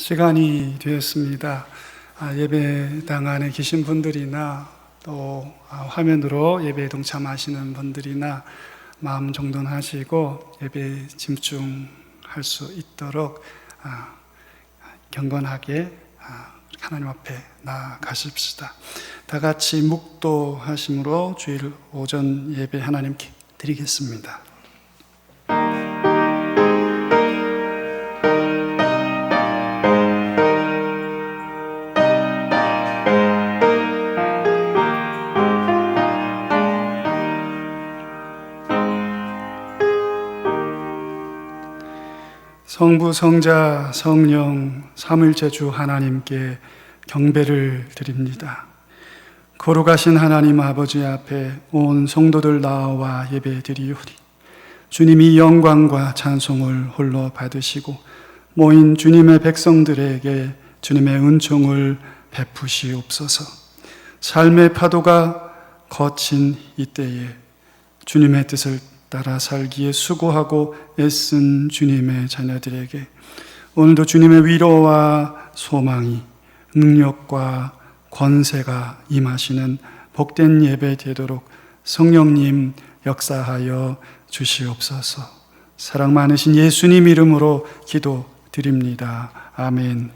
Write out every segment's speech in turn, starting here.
시간이 되었습니다. 예배당 안에 계신 분들이나 또 화면으로 예배에 동참하시는 분들이나 마음 정돈하시고 예배에 집중할 수 있도록 경건하게 하나님 앞에 나아가십시다. 다 같이 묵도하심으로 주일 오전 예배 하나님께 드리겠습니다. 성부, 성자, 성령, 삼위일체 주 하나님께 경배를 드립니다. 거룩하신 하나님 아버지 앞에 온 성도들 나와 예배드리오리. 주님이 영광과 찬송을 홀로 받으시고 모인 주님의 백성들에게 주님의 은총을 베푸시옵소서. 삶의 파도가 거친 이때에 주님의 뜻을 따라 살기에 수고하고 애쓴 주님의 자녀들에게 오늘도 주님의 위로와 소망이, 능력과 권세가 임하시는 복된 예배 되도록 성령님 역사하여 주시옵소서. 사랑 많으신 예수님 이름으로 기도드립니다. 아멘.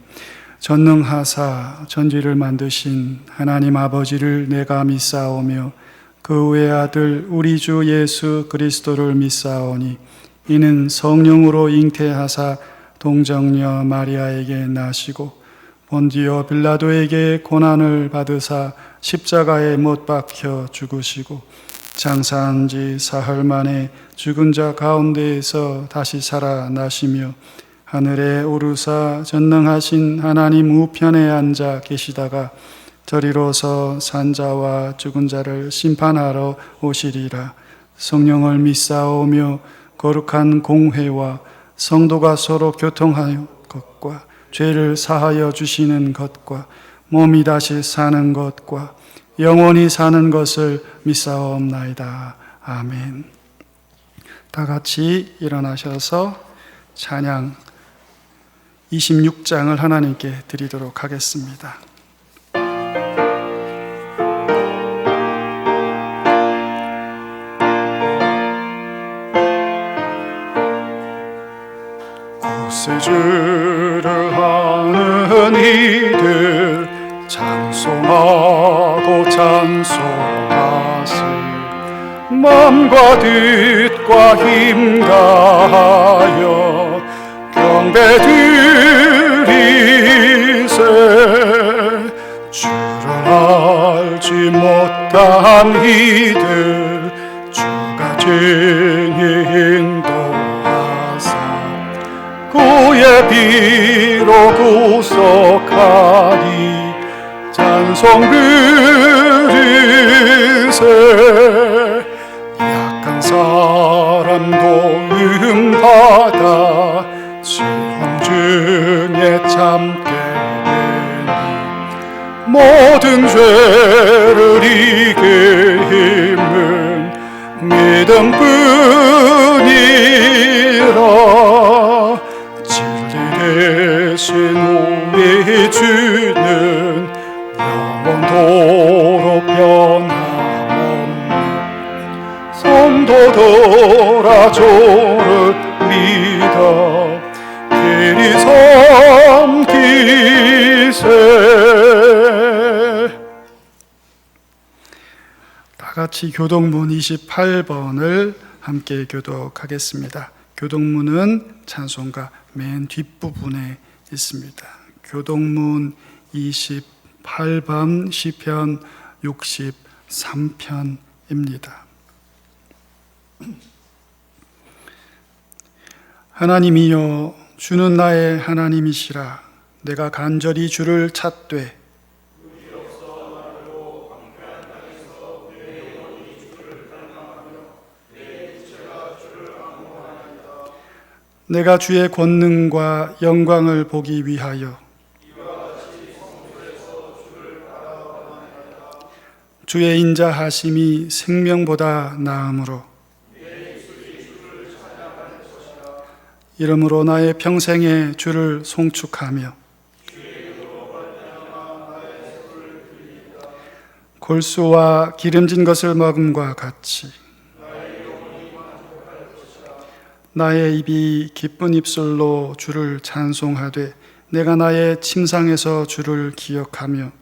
전능하사 전지를 만드신 하나님 아버지를 내가 믿사오며 그 외아들 우리 주 예수 그리스도를 믿사오니 이는 성령으로 잉태하사 동정녀 마리아에게 나시고 본디오 빌라도에게 고난을 받으사 십자가에 못 박혀 죽으시고 장사한 지 사흘 만에 죽은 자 가운데에서 다시 살아나시며 하늘에 오르사 전능하신 하나님 우편에 앉아 계시다가 저리로서 산자와 죽은 자를 심판하러 오시리라. 성령을 믿사오며 거룩한 공회와 성도가 서로 교통하여 것과 죄를 사하여 주시는 것과 몸이 다시 사는 것과 영원히 사는 것을 믿사옵나이다. 아멘. 다 같이 일어나셔서 찬양 26장을 하나님께 드리도록 하겠습니다. 구세주를 하는 이들 찬송하고 찬송하시 마음과 뜻과 힘 다하여 경배 드리세. 주를 알지 못한 이들 주가 진히 인도하사 그의 피로 구속하니 찬송 드리세. 약한 사람도 받아 시험 중에 참게 되니 모든 죄를 이길 힘은 믿음뿐이라. 진리 대신 우리 주는 영원토록 변함없는 성도들아 주를 믿어 길이 섬기세. 다 같이 교독문 28번을 함께 교독하겠습니다. 교독문은 찬송가 맨 뒷부분에 있습니다. 교독문 28번 시편 63편입니다. 하나님이여 주는 나의 하나님이시라. 내가 간절히 주를 찾되 내가 주의 권능과 영광을 보기 위하여 주의 인자하심이 생명보다 나음으로 이러므로 나의 평생에 주를 송축하며 골수와 기름진 것을 먹음과 같이 나의 입이 기쁜 입술로 주를 찬송하되 내가 나의 침상에서 주를 기억하며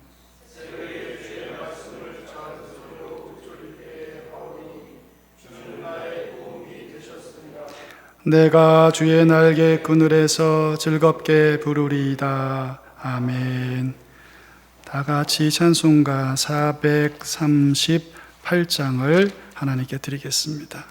내가 주의 날개 그늘에서 즐겁게 부르리이다. 아멘. 다 같이 찬송가 438장을 하나님께 드리겠습니다.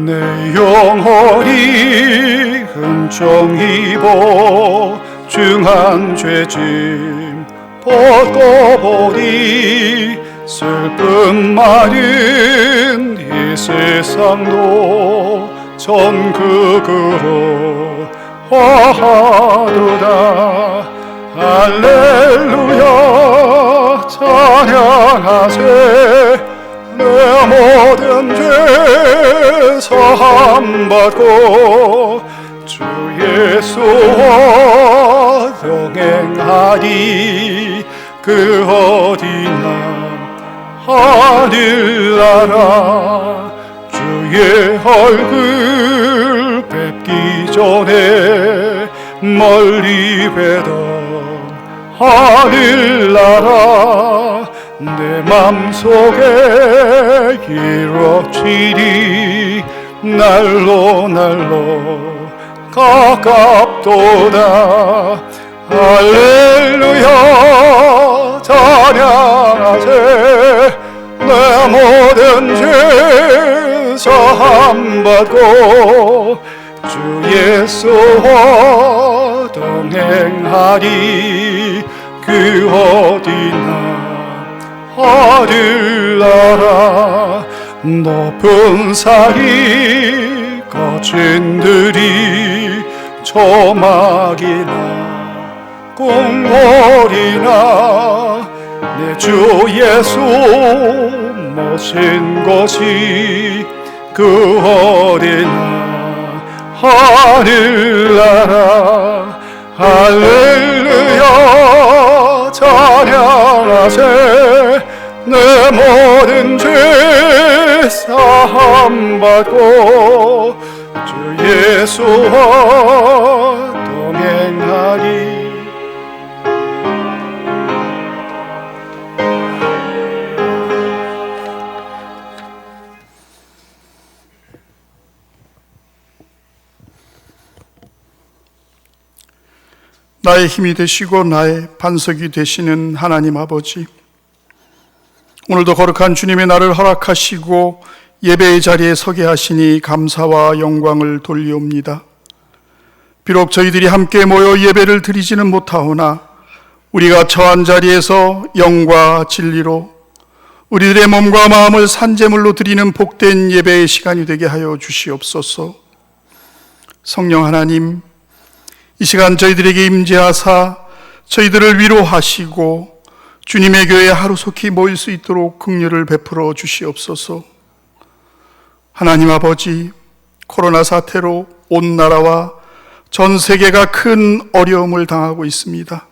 내 영혼이 은총 입어 중한 죄짐 벗고 보니 슬픔 많은 이 세상도 천국으로 화하도다. 할렐루야 찬양하세. 내 모든 죄 사함받고 주 예수와 동행하리. 그 어디나 하늘나라 주의 얼굴 뵙기 전에 멀리 뵈던 하늘나라 내 맘속에 이루어지리. 날로 가깝도다. 할렐루야 찬양하세. 내 모든 죄 사함받고 주 예수와 동행하리. 그 어디나 하늘나라 높은 산이 거친 들이 조막이나 궁궐이나 내 주 예수 모신 곳이 그 어디나 하늘나라. 할렐루야 찬양하세. 내 모든 죄 사함받고 주 예수와 동행하리. 나의 힘이 되시고 나의 반석이 되시는 하나님 아버지, 오늘도 거룩한 주님의 날을 허락하시고 예배의 자리에 서게 하시니 감사와 영광을 돌리옵니다. 비록 저희들이 함께 모여 예배를 드리지는 못하오나 우리가 처한 자리에서 영과 진리로 우리들의 몸과 마음을 산제물로 드리는 복된 예배의 시간이 되게 하여 주시옵소서. 성령 하나님, 이 시간 저희들에게 임재하사 저희들을 위로하시고 주님의 교회에 하루속히 모일 수 있도록 긍휼을 베풀어 주시옵소서. 하나님 아버지, 코로나 사태로 온 나라와 전 세계가 큰 어려움을 당하고 있습니다.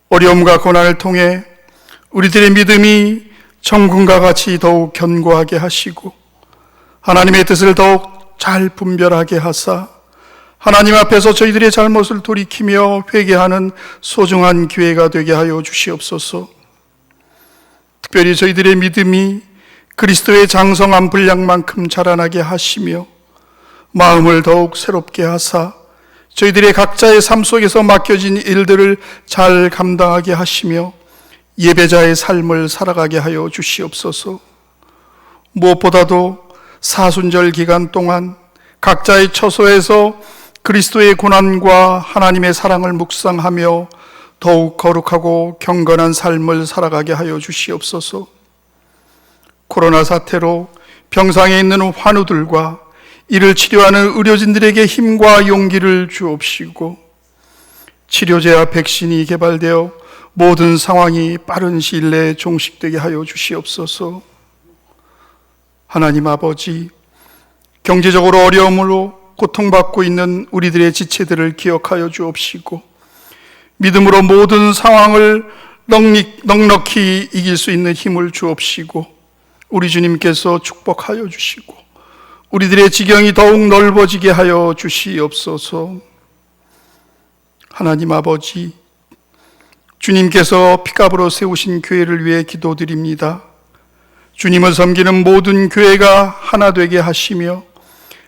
어려움과 고난을 통해 우리들의 믿음이 정금과 같이 더욱 견고하게 하시고 하나님의 뜻을 더욱 잘 분별하게 하사 하나님 앞에서 저희들의 잘못을 돌이키며 회개하는 소중한 기회가 되게 하여 주시옵소서. 특별히 저희들의 믿음이 그리스도의 장성한 분량만큼 자라나게 하시며 마음을 더욱 새롭게 하사 저희들의 각자의 삶 속에서 맡겨진 일들을 잘 감당하게 하시며 예배자의 삶을 살아가게 하여 주시옵소서. 무엇보다도 사순절 기간 동안 각자의 처소에서 그리스도의 고난과 하나님의 사랑을 묵상하며 더욱 거룩하고 경건한 삶을 살아가게 하여 주시옵소서. 코로나 사태로 병상에 있는 환우들과 이를 치료하는 의료진들에게 힘과 용기를 주옵시고 치료제와 백신이 개발되어 모든 상황이 빠른 시일 내에 종식되게 하여 주시옵소서. 하나님 아버지, 경제적으로 어려움으로 고통받고 있는 우리들의 지체들을 기억하여 주옵시고, 믿음으로 모든 상황을 넉넉히 이길 수 있는 힘을 주옵시고, 우리 주님께서 축복하여 주시고 우리들의 지경이 더욱 넓어지게 하여 주시옵소서. 하나님 아버지, 주님께서 피값으로 세우신 교회를 위해 기도드립니다. 주님을 섬기는 모든 교회가 하나 되게 하시며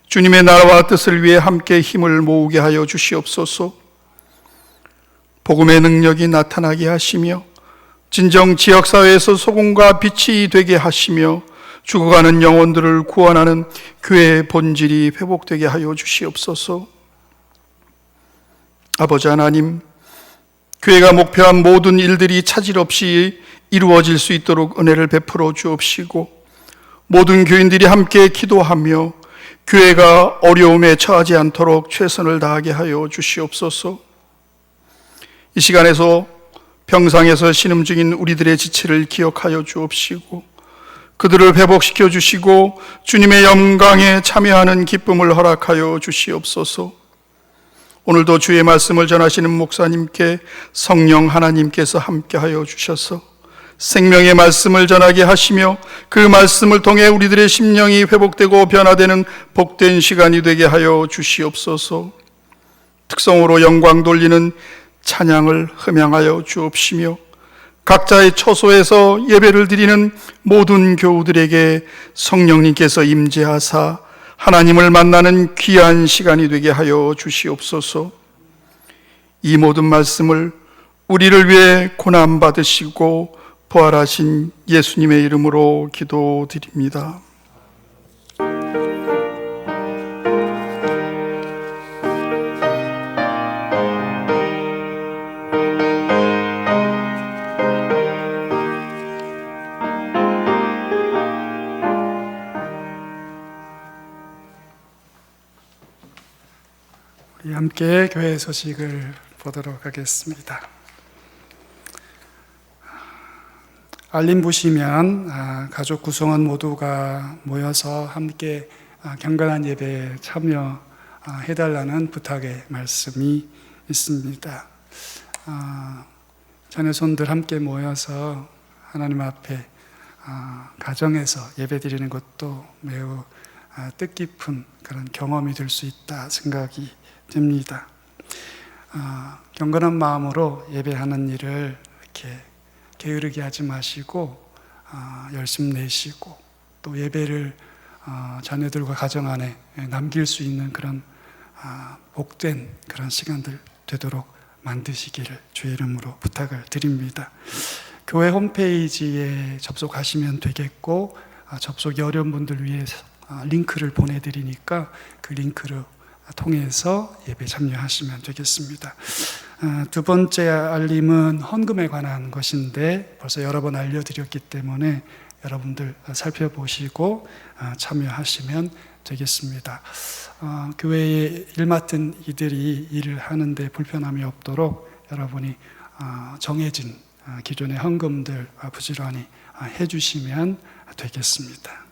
주님의 나라와 뜻을 위해 함께 힘을 모으게 하여 주시옵소서. 복음의 능력이 나타나게 하시며 진정 지역사회에서 소금과 빛이 되게 하시며 죽어가는 영혼들을 구원하는 교회의 본질이 회복되게 하여 주시옵소서. 아버지 하나님, 교회가 목표한 모든 일들이 차질 없이 이루어질 수 있도록 은혜를 베풀어 주옵시고, 모든 교인들이 함께 기도하며 교회가 어려움에 처하지 않도록 최선을 다하게 하여 주시옵소서. 이 시간에서 병상에서 신음 중인 우리들의 지체를 기억하여 주옵시고 그들을 회복시켜 주시고 주님의 영광에 참여하는 기쁨을 허락하여 주시옵소서. 오늘도 주의 말씀을 전하시는 목사님께 성령 하나님께서 함께하여 주셔서 생명의 말씀을 전하게 하시며 그 말씀을 통해 우리들의 심령이 회복되고 변화되는 복된 시간이 되게 하여 주시옵소서. 특성으로 영광 돌리는 찬양을 흠양하여 주옵시며 각자의 처소에서 예배를 드리는 모든 교우들에게 성령님께서 임재하사 하나님을 만나는 귀한 시간이 되게 하여 주시옵소서. 이 모든 말씀을 우리를 위해 고난받으시고 부활하신 예수님의 이름으로 기도드립니다. 우리 함께 교회 소식을 보도록 하겠습니다. 알림 보시면 가족 구성원 모두가 모여서 함께 경건한 예배에 참여해달라는 부탁의 말씀이 있습니다. 자녀손들 함께 모여서 하나님 앞에 가정에서 예배 드리는 것도 매우 뜻깊은 그런 경험이 될 수 있다 생각이 듭니다. 경건한 마음으로 예배하는 일을 이렇게 게으르게 하지 마시고 열심 내시고 또 예배를 자녀들과 가정 안에 남길 수 있는 그런 복된 그런 시간들 되도록 만드시기를 주의 이름으로 부탁을 드립니다. 교회 홈페이지에 접속하시면 되겠고 접속이 어려운 분들 위해서 링크를 보내드리니까 그 링크를 통해서 예배 참여하시면 되겠습니다. 두 번째 알림은 헌금에 관한 것인데 벌써 여러 번 알려드렸기 때문에 여러분들 살펴보시고 참여하시면 되겠습니다. 교회에 일 맡은 이들이 일을 하는데 불편함이 없도록 여러분이 정해진 기존의 헌금들 부지런히 해주시면 되겠습니다.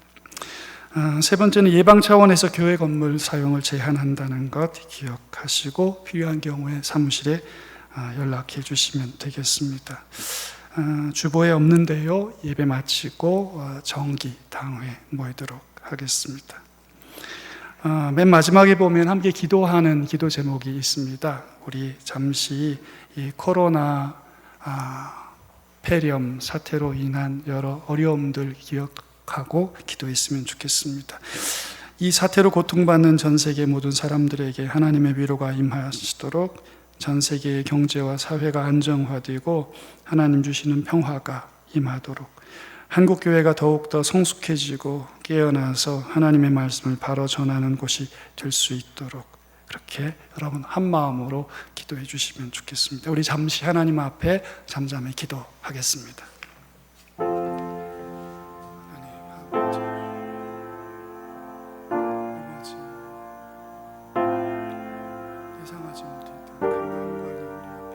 세 번째는 예방 차원에서 교회 건물 사용을 제한한다는 것 기억하시고 필요한 경우에 사무실에 연락해 주시면 되겠습니다. 주보에 없는데요. 예배 마치고 정기 당회 모이도록 하겠습니다. 맨 마지막에 보면 함께 기도하는 기도 제목이 있습니다. 우리 잠시 이 코로나 폐렴 사태로 인한 여러 어려움들 기억하고 기도했으면 좋겠습니다. 이 사태로 고통받는 전 세계 모든 사람들에게 하나님의 위로가 임하시도록 전 세계의 경제와 사회가 안정화되고 하나님 주시는 평화가 임하도록 한국교회가 더욱더 성숙해지고 깨어나서 하나님의 말씀을 바로 전하는 곳이 될 수 있도록 그렇게 여러분 한 마음으로 기도해 주시면 좋겠습니다. 우리 잠시 하나님 앞에 잠잠히 기도하겠습니다. 예상하지 못했던 강한 관이 우리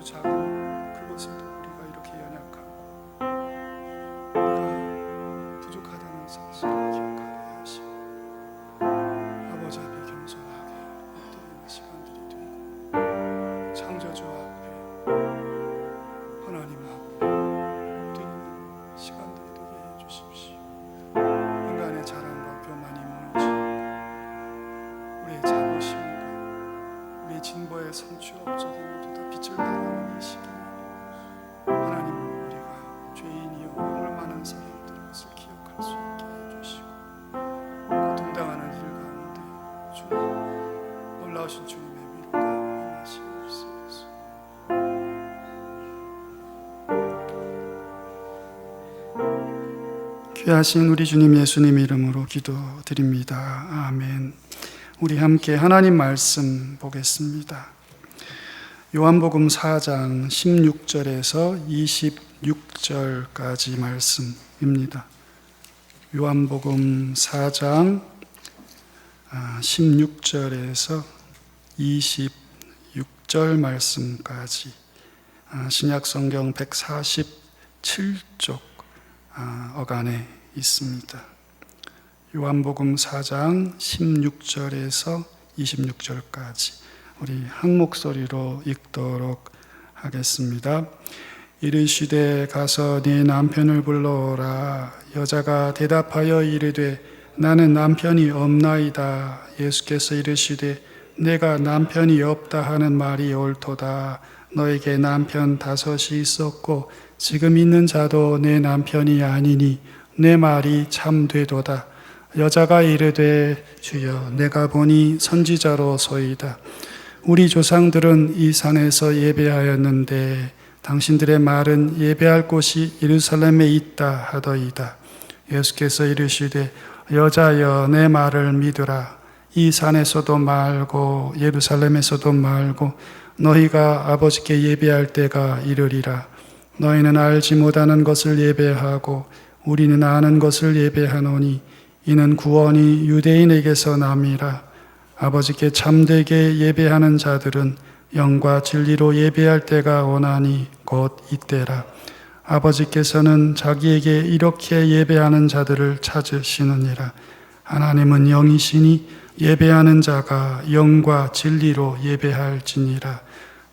아주 작은 그것에도 우리가 이렇게 연약하고 우리가 부족하다는 사실을 기억하게 하시고 아버지 앞에 겸손하게 엎드리는 시간들이 되고 창조주 앞에 하나님 앞에 엎드리는 시간들이 되게 해주십시오. 인간의 자랑과 교만이 무너지고 우리의 자부심과 우리의 진보의 성취 업적이 모두 다 빛을 발하는 이 시기에 하나님, 우리가 죄인이요 오늘 많은 사람들이 것을 기억할 수 있게 해주시고 고통당하는 길 가운데 주님, 놀라우신 주님의 위로가 임하시옵소서. 귀하신 우리 주님 예수님 이름으로 기도드립니다. 아멘. 우리 함께 하나님 말씀 보겠습니다. 요한복음 4장 16절에서 26절까지 말씀입니다. 요한복음 4장 16절에서 26절 말씀까지 신약성경 147쪽 어간에 있습니다. 요한복음 4장 16절에서 26절까지 우리 한 목소리로 읽도록 하겠습니다. 이르시되 가서 네 남편을 불러오라. 여자가 대답하여 이르되 나는 남편이 없나이다. 예수께서 이르시되 내가 남편이 없다 하는 말이 옳도다. 너에게 남편 5이 있었고 지금 있는 자도 내 남편이 아니니 내 말이 참되도다. 여자가 이르되 주여 내가 보니 선지자로소이다. 우리 조상들은 이 산에서 예배하였는데 당신들의 말은 예배할 곳이 예루살렘에 있다 하더이다. 예수께서 이르시되 여자여 내 말을 믿으라. 이 산에서도 말고 예루살렘에서도 말고 너희가 아버지께 예배할 때가 이르리라. 너희는 알지 못하는 것을 예배하고 우리는 아는 것을 예배하노니 이는 구원이 유대인에게서 남이라. 아버지께 참되게 예배하는 자들은 영과 진리로 예배할 때가 오나니 곧 이때라. 아버지께서는 자기에게 이렇게 예배하는 자들을 찾으시느니라. 하나님은 영이시니 예배하는 자가 영과 진리로 예배할지니라.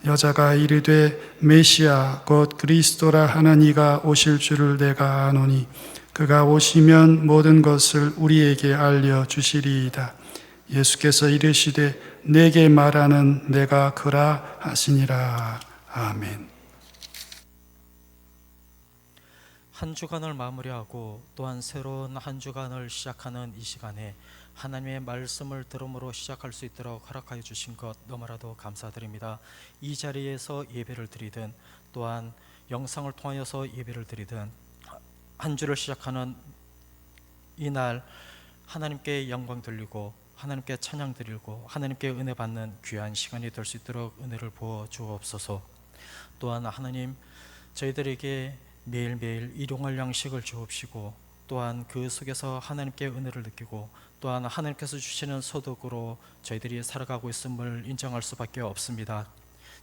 여자가 이르되 메시아 곧 그리스도라 하는 이가 오실 줄을 내가 아노니 그가 오시면 모든 것을 우리에게 알려주시리이다. 예수께서 이르시되 내게 말하는 내가 그라 하시니라. 아멘. 한 주간을 마무리하고 또한 새로운 한 주간을 시작하는 이 시간에 하나님의 말씀을 들음으로 시작할 수 있도록 허락하여 주신 것 너무나도 감사드립니다. 이 자리에서 예배를 드리든 또한 영상을 통하여서 예배를 드리든 한 주를 시작하는 이날 하나님께 영광 돌리고 하나님께 찬양 드리고 하나님께 은혜 받는 귀한 시간이 될 수 있도록 은혜를 부어 주옵소서. 또한 하나님 저희들에게 매일매일 일용할 양식을 주옵시고 또한 그 속에서 하나님께 은혜를 느끼고 또한 하나님께서 주시는 소득으로 저희들이 살아가고 있음을 인정할 수밖에 없습니다.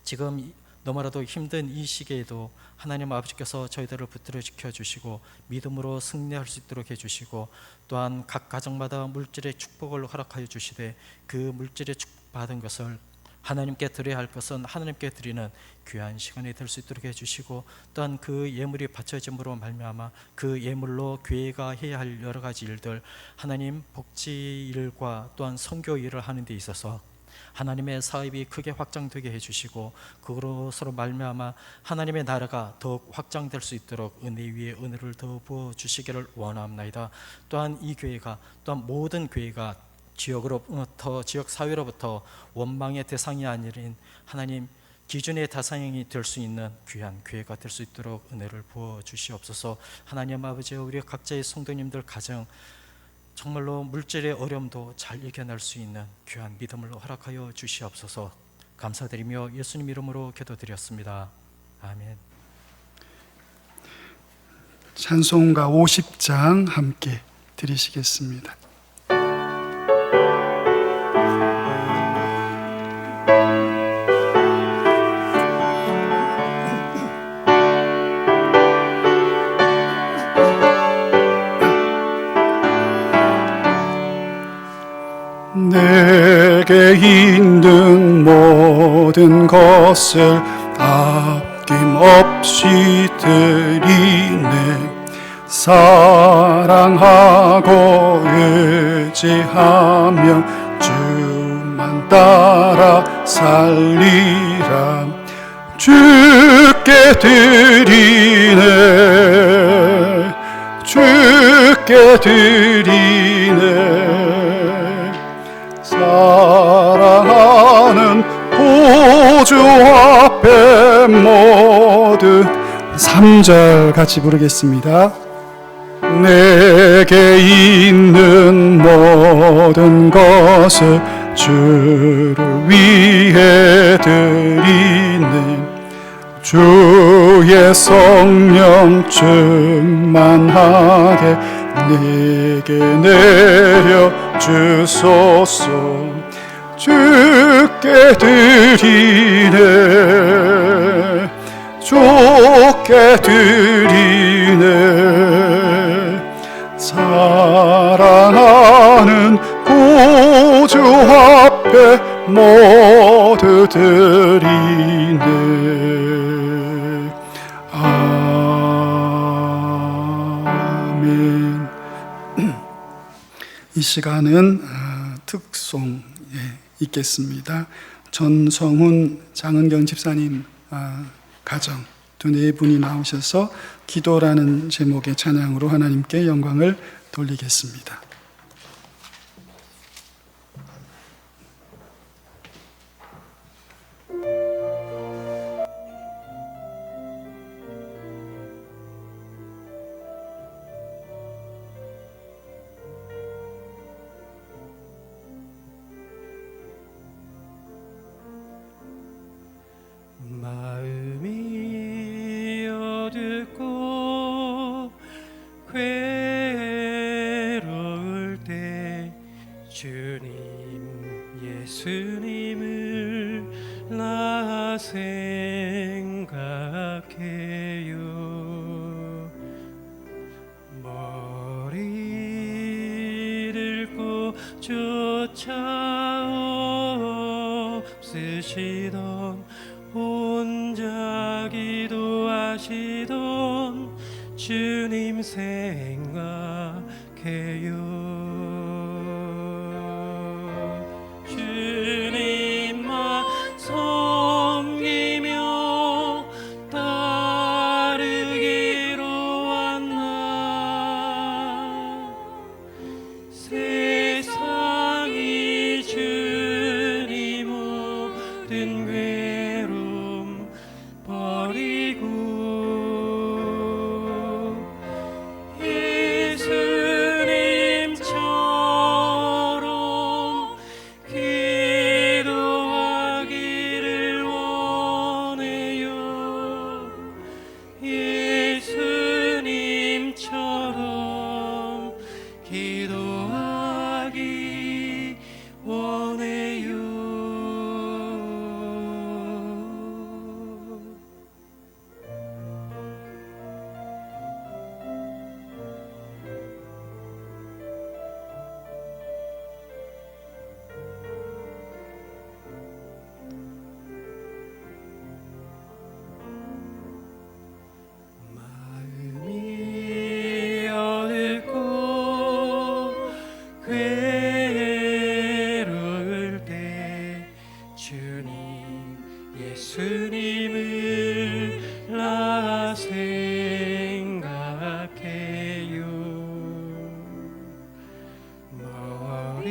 지금 너무나도 힘든 이 시기에도 하나님 아버지께서 저희들을 붙들어 지켜주시고 믿음으로 승리할 수 있도록 해주시고 또한 각 가정마다 물질의 축복을 허락하여 주시되 그 물질의 축복받은 것을 하나님께 드려야 할 것은 하나님께 드리는 귀한 시간이 될 수 있도록 해주시고 또한 그 예물이 바쳐짐으로 말미암아 그 예물로 교회가 해야 할 여러 가지 일들 하나님 복지 일과 또한 선교 일을 하는 데 있어서 하나님의 사업이 크게 확장되게 해주시고 그것으로 말미암아 하나님의 나라가 더욱 확장될 수 있도록 은혜 위에 은혜를 더 부어주시기를 원합니다. 또한 이 교회가 또한 모든 교회가 지역으로부터 지역 사회로부터 원망의 대상이 아닌 하나님 기준의 대상이 될 수 있는 귀한 교회가 될 수 있도록 은혜를 부어 주시옵소서. 하나님 아버지 우리 각자의 성도님들 가정 정말로 물질의 어려움도 잘 이겨낼 수 있는 귀한 믿음을 허락하여 주시옵소서. 감사드리며 예수님 이름으로 기도드렸습니다. 아멘. 찬송가 50장 함께 드리시겠습니다. 내게 있는 모든 것을 아낌없이 드리네. 사랑하고 의지하며 주만 따라 살리라. 주께 드리네. 주께 드리네. 사랑하는 보주 앞에 모두 3절 같이 부르겠습니다. 내게 있는 모든 것을 주를 위해 드리네. 주의 성령 충만하게 내게 내려 주소서. 주께 드리네. 주께 드리네. 사랑하는 구주 앞에 모두 드리네. 아멘. 이 시간은 특송에 있겠습니다. 전성훈 장은경 집사님 가정 두 네 분이 나오셔서 기도라는 제목의 찬양으로 하나님께 영광을 돌리겠습니다. 마음이 어둡고 괴로울 때 주님 예수님을 나 생각해요. 머리 들고 쫓아 없으시던 혼자 기도하시던 주님 생각해요. 주님만 섬기며 따르기로 왔나. 세상이 주님 모든 괴로움 버리고 예수님처럼 기도하기를 원해요. 예수님처럼 기도하기 원해요. 마음이 어둡고 괴로울 때 주님 예수님을 나 생각해요. 머리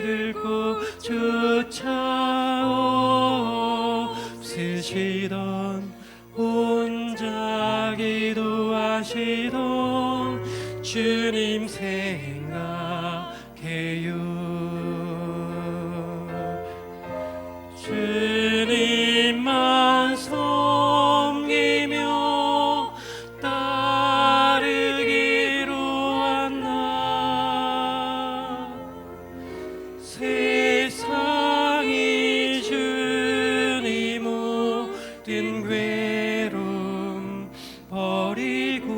들고 쫓아 없으시던 혼자 기도하시던 주님 생각해요. 주님만 섬기며 따르기로 왔나. 세상이 주님 모든 괴로움 버리고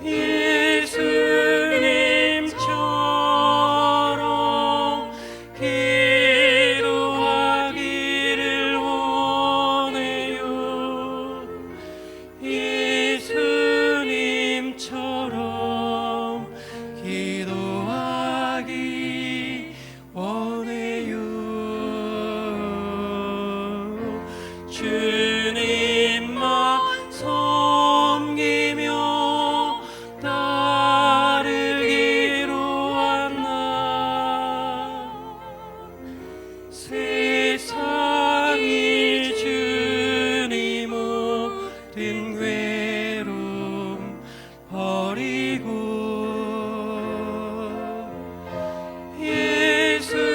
예수님처럼 주님만 섬기며 따르기로 왔나. 세상이 주니 모든 괴로움 버리고 예수님처럼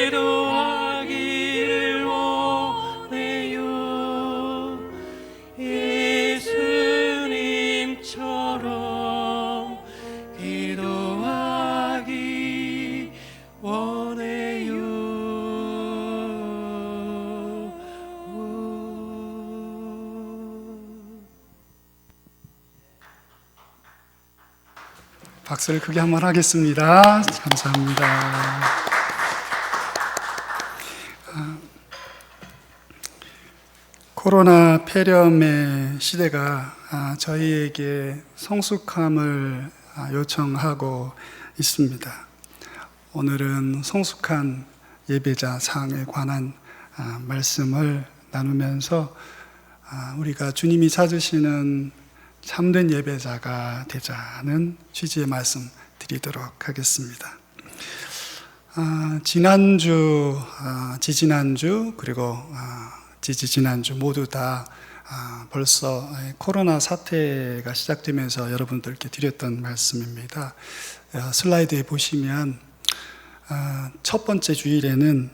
기도하기를 원해요. 예수님처럼 기도하기 원해요. 박수를 크게 한번 하겠습니다. 감사합니다. 코로나 폐렴의 시대가 저희에게 성숙함을 요청하고 있습니다. 오늘은 성숙한 예배자 상에 관한 말씀을 나누면서 우리가 주님이 찾으시는 참된 예배자가 되자는 취지의 말씀 드리도록 하겠습니다. 지난주, 지지난주, 그리고 지지지난주 모두 다 벌써 코로나 사태가 시작되면서 여러분들께 드렸던 말씀입니다. 슬라이드에 보시면 첫 번째 주일에는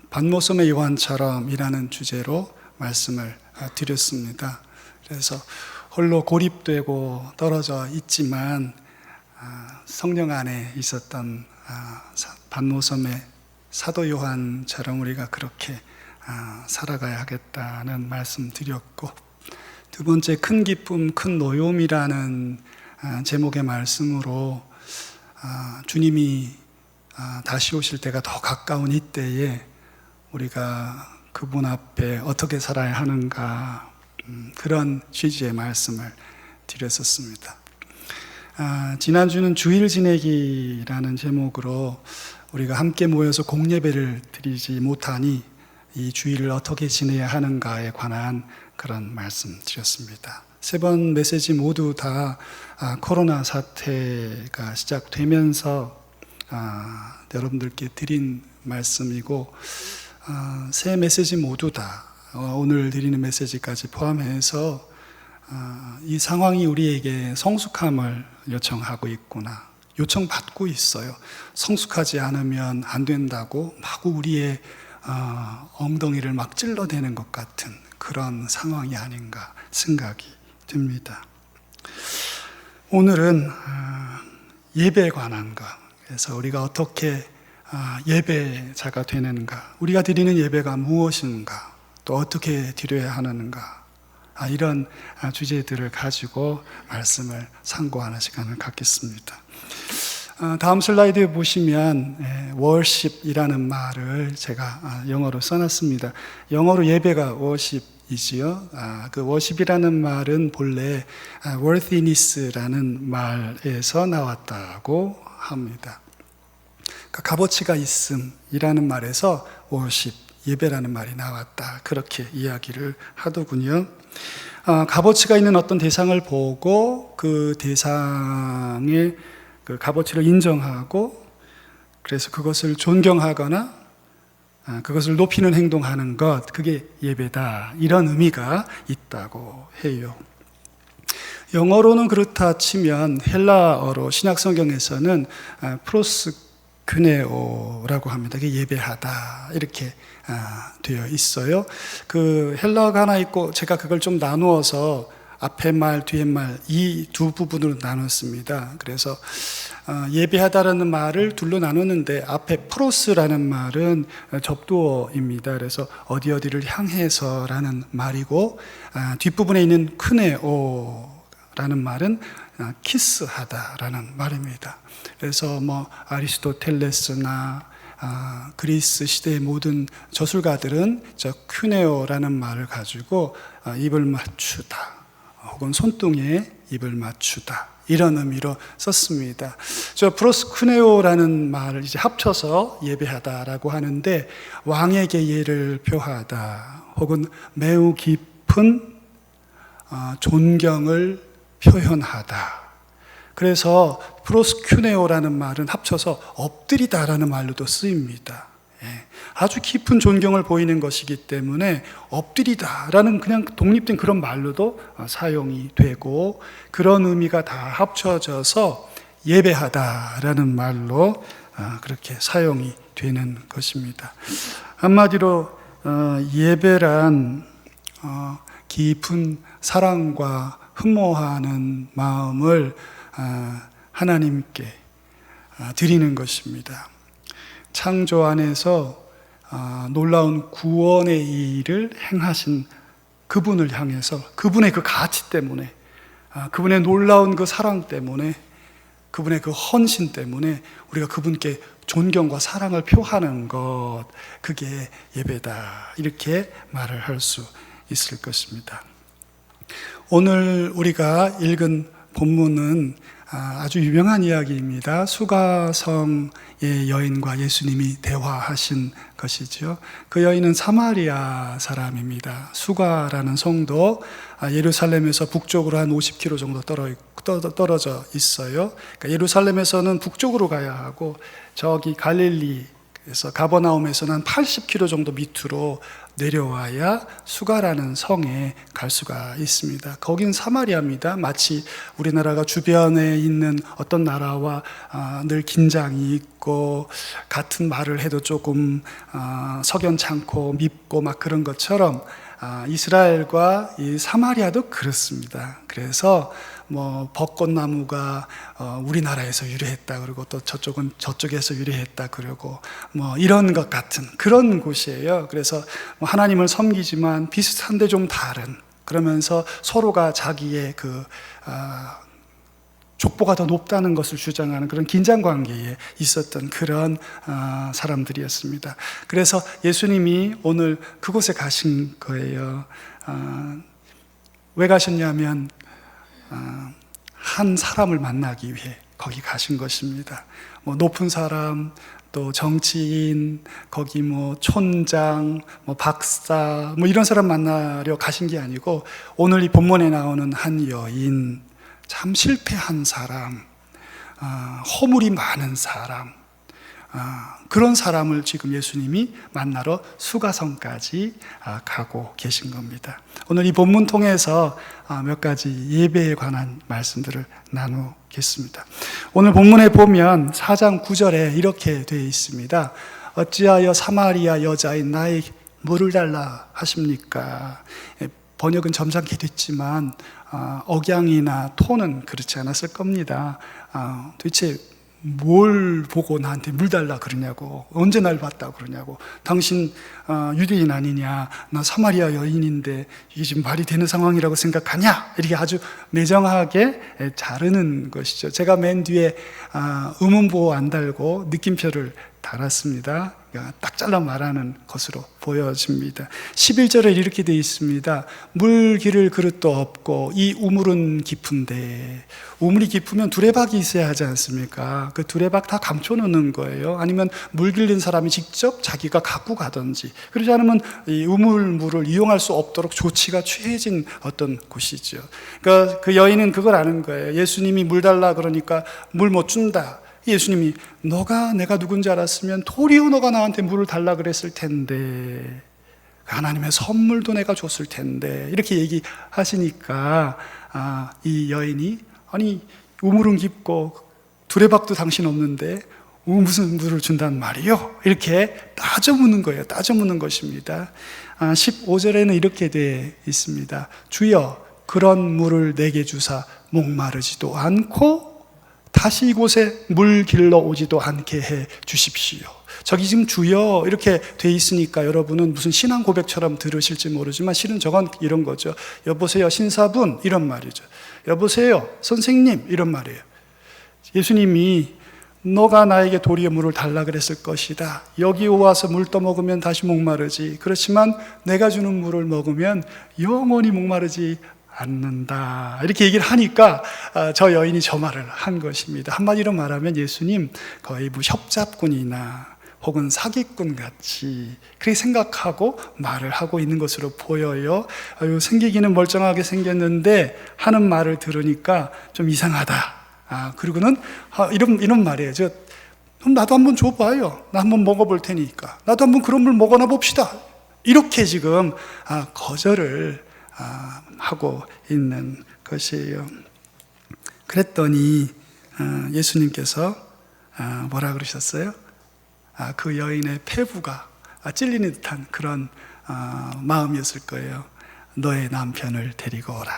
반모섬의 요한처럼이라는 주제로 말씀을 드렸습니다. 그래서 홀로 고립되고 떨어져 있지만 성령 안에 있었던 반모섬의 사도 요한처럼 우리가 그렇게 살아가야 하겠다는 말씀 드렸고, 두 번째 큰 기쁨 큰 노여움이라는 제목의 말씀으로 주님이 다시 오실 때가 더 가까운 이때에 우리가 그분 앞에 어떻게 살아야 하는가, 그런 취지의 말씀을 드렸었습니다. 지난주는 주일 지내기라는 제목으로 우리가 함께 모여서 공예배를 드리지 못하니 이 주일을 어떻게 지내야 하는가에 관한 그런 말씀 드렸습니다. 세 번 메시지 모두 다 코로나 사태가 시작되면서 여러분들께 드린 말씀이고, 세 메시지 모두 다 오늘 드리는 메시지까지 포함해서 이 상황이 우리에게 성숙함을 요청하고 있구나, 요청받고 있어요. 성숙하지 않으면 안 된다고 마구 우리의 엉덩이를 막 찔러대는 것 같은 그런 상황이 아닌가 생각이 듭니다. 오늘은 예배에 관한 것, 그래서 우리가 어떻게 예배자가 되는가, 우리가 드리는 예배가 무엇인가, 또 어떻게 드려야 하는가, 이런 주제들을 가지고 말씀을 상고하는 시간을 갖겠습니다. 다음 슬라이드 보시면 worship이라는 말을 제가 영어로 써놨습니다. 영어로 예배가 worship이지요. 그 worship이라는 말은 본래 worthiness라는 말에서 나왔다고 합니다. 그러니까 값어치가 있음이라는 말에서 worship, 예배라는 말이 나왔다, 그렇게 이야기를 하더군요. 값어치가 있는 어떤 대상을 보고 그 대상의 그 값어치를 인정하고, 그래서 그것을 존경하거나 그것을 높이는 행동하는 것, 그게 예배다, 이런 의미가 있다고 해요. 영어로는 그렇다 치면 헬라어로 신약 성경에서는 프로스크네오라고 합니다. 그게 예배하다, 이렇게 되어 있어요. 그 헬라어가 하나 있고 제가 그걸 좀 나누어서 앞에 말, 뒤에 말, 이 두 부분으로 나눴습니다. 그래서 예배하다라는 말을 둘로 나눴는데, 앞에 프로스라는 말은 접두어입니다. 그래서 어디를 향해서라는 말이고, 뒷부분에 있는 크네오라는 말은 키스하다라는 말입니다. 그래서 아리스토텔레스나 그리스 시대의 모든 저술가들은 저 큐네오라는 말을 가지고 입을 맞추다, 혹은 손등에 입을 맞추다, 이런 의미로 썼습니다. 저 프로스쿠네오라는 말을 이제 합쳐서 예배하다라고 하는데 왕에게 예를 표하다 혹은 매우 깊은 존경을 표현하다. 그래서 프로스쿠네오라는 말은 합쳐서 엎드리다라는 말로도 쓰입니다. 아주 깊은 존경을 보이는 것이기 때문에 엎드리다라는 그냥 독립된 그런 말로도 사용이 되고, 그런 의미가 다 합쳐져서 예배하다라는 말로 그렇게 사용이 되는 것입니다. 한마디로 예배란 깊은 사랑과 흠모하는 마음을 하나님께 드리는 것입니다. 창조 안에서 놀라운 구원의 일을 행하신 그분을 향해서, 그분의 그 가치 때문에, 그분의 놀라운 그 사랑 때문에, 그분의 그 헌신 때문에 우리가 그분께 존경과 사랑을 표하는 것, 그게 예배다, 이렇게 말을 할 수 있을 것입니다. 오늘 우리가 읽은 본문은 아주 유명한 이야기입니다. 수가성의 여인과 예수님이 대화하신 것이죠. 그 여인은 사마리아 사람입니다. 수가라는 성도, 예루살렘에서 북쪽으로 한 50km 정도 떨어져 있어요. 그러니까 예루살렘에서는 북쪽으로 가야 하고, 저기 갈릴리에서 가버나움에서는 한 80km 정도 밑으로 내려와야 수가라는 성에 갈 수가 있습니다. 거긴 사마리아입니다. 마치 우리나라가 주변에 있는 어떤 나라와 늘 긴장이 있고 같은 말을 해도 조금 석연찮고 밉고 막 그런 것처럼 이스라엘과 이 사마리아도 그렇습니다. 그래서 뭐 벚꽃나무가 우리나라에서 유래했다 그러고, 또 저쪽은 저쪽에서 유래했다 그러고, 뭐 이런 것 같은 그런 곳이에요. 그래서 하나님을 섬기지만 비슷한데 좀 다른, 그러면서 서로가 자기의 그 족보가 더 높다는 것을 주장하는 그런 긴장 관계에 있었던 그런 사람들이었습니다. 그래서 예수님이 오늘 그곳에 가신 거예요. 왜 가셨냐면 한 사람을 만나기 위해 거기 가신 것입니다. 뭐 높은 사람, 또 정치인, 거기 뭐 촌장, 뭐 박사, 뭐 이런 사람 만나려 가신 게 아니고, 오늘 이 본문에 나오는 한 여인, 참 실패한 사람, 허물이 많은 사람, 그런 사람을 지금 예수님이 만나러 수가성까지 가고 계신 겁니다. 오늘 이 본문 통해서 몇 가지 예배에 관한 말씀들을 나누겠습니다. 오늘 본문에 보면 4장 9절에 이렇게 되어 있습니다. 어찌하여 사마리아 여자인 나에게 물을 달라 하십니까? 번역은 점잖게 됐지만 억양이나 톤은 그렇지 않았을 겁니다. 도대체 뭘 보고 나한테 물 달라 그러냐고, 언제 날 봤다고 그러냐고, 당신 유대인 아니냐, 나 사마리아 여인인데 이게 지금 말이 되는 상황이라고 생각하냐, 이렇게 아주 매정하게 자르는 것이죠. 제가 맨 뒤에 의문보호 안 달고 느낌표를 달았습니다. 딱 잘라 말하는 것으로 보여집니다. 11절에 이렇게 되어 있습니다. 물 기를 그릇도 없고 이 우물은 깊은데, 우물이 깊으면 두레박이 있어야 하지 않습니까? 그 두레박 다 감춰놓는 거예요. 아니면 물 길린 사람이 직접 자기가 갖고 가든지, 그러지 않으면 이 우물물을 이용할 수 없도록 조치가 취해진 어떤 곳이죠. 그러니까 그 여인은 그걸 아는 거예요. 예수님이 물 달라 그러니까 물 못 준다. 예수님이 너가 내가 누군지 알았으면 도리어 너가 나한테 물을 달라 그랬을 텐데, 하나님의 선물도 내가 줬을 텐데, 이렇게 얘기하시니까 이 여인이, 아니 우물은 깊고 두레박도 당신 없는데 무슨 물을 준단 말이요? 이렇게 따져 묻는 거예요. 따져 묻는 것입니다. 15절에는 이렇게 되어 있습니다. 주여 그런 물을 내게 주사 목마르지도 않고 다시 이곳에 물 길러 오지도 않게 해 주십시오. 저기 지금 주여 이렇게 돼 있으니까 여러분은 무슨 신앙 고백처럼 들으실지 모르지만 실은 저건 이런 거죠. 여보세요 신사분, 이런 말이죠. 여보세요 선생님, 이런 말이에요. 예수님이 너가 나에게 도리어 물을 달라 그랬을 것이다. 여기 와서 물 떠먹으면 다시 목마르지. 그렇지만 내가 주는 물을 먹으면 영원히 목마르지 않는다. 이렇게 얘기를 하니까 저 여인이 저 말을 한 것입니다. 한마디로 말하면 예수님 거의 뭐 협잡꾼이나 혹은 사기꾼 같이 그렇게 생각하고 말을 하고 있는 것으로 보여요. 생기기는 멀쩡하게 생겼는데 하는 말을 들으니까 좀 이상하다. 그리고는 이런 말이에요. 그럼 나도 한번 줘봐요. 나 한번 먹어볼 테니까. 나도 한번 그런 물 먹어나 봅시다. 이렇게 지금 거절을 하고 있는 것이에요. 그랬더니 예수님께서 뭐라 그러셨어요? 그 여인의 폐부가 찔리는 듯한 그런 마음이었을 거예요. 너의 남편을 데리고 오라.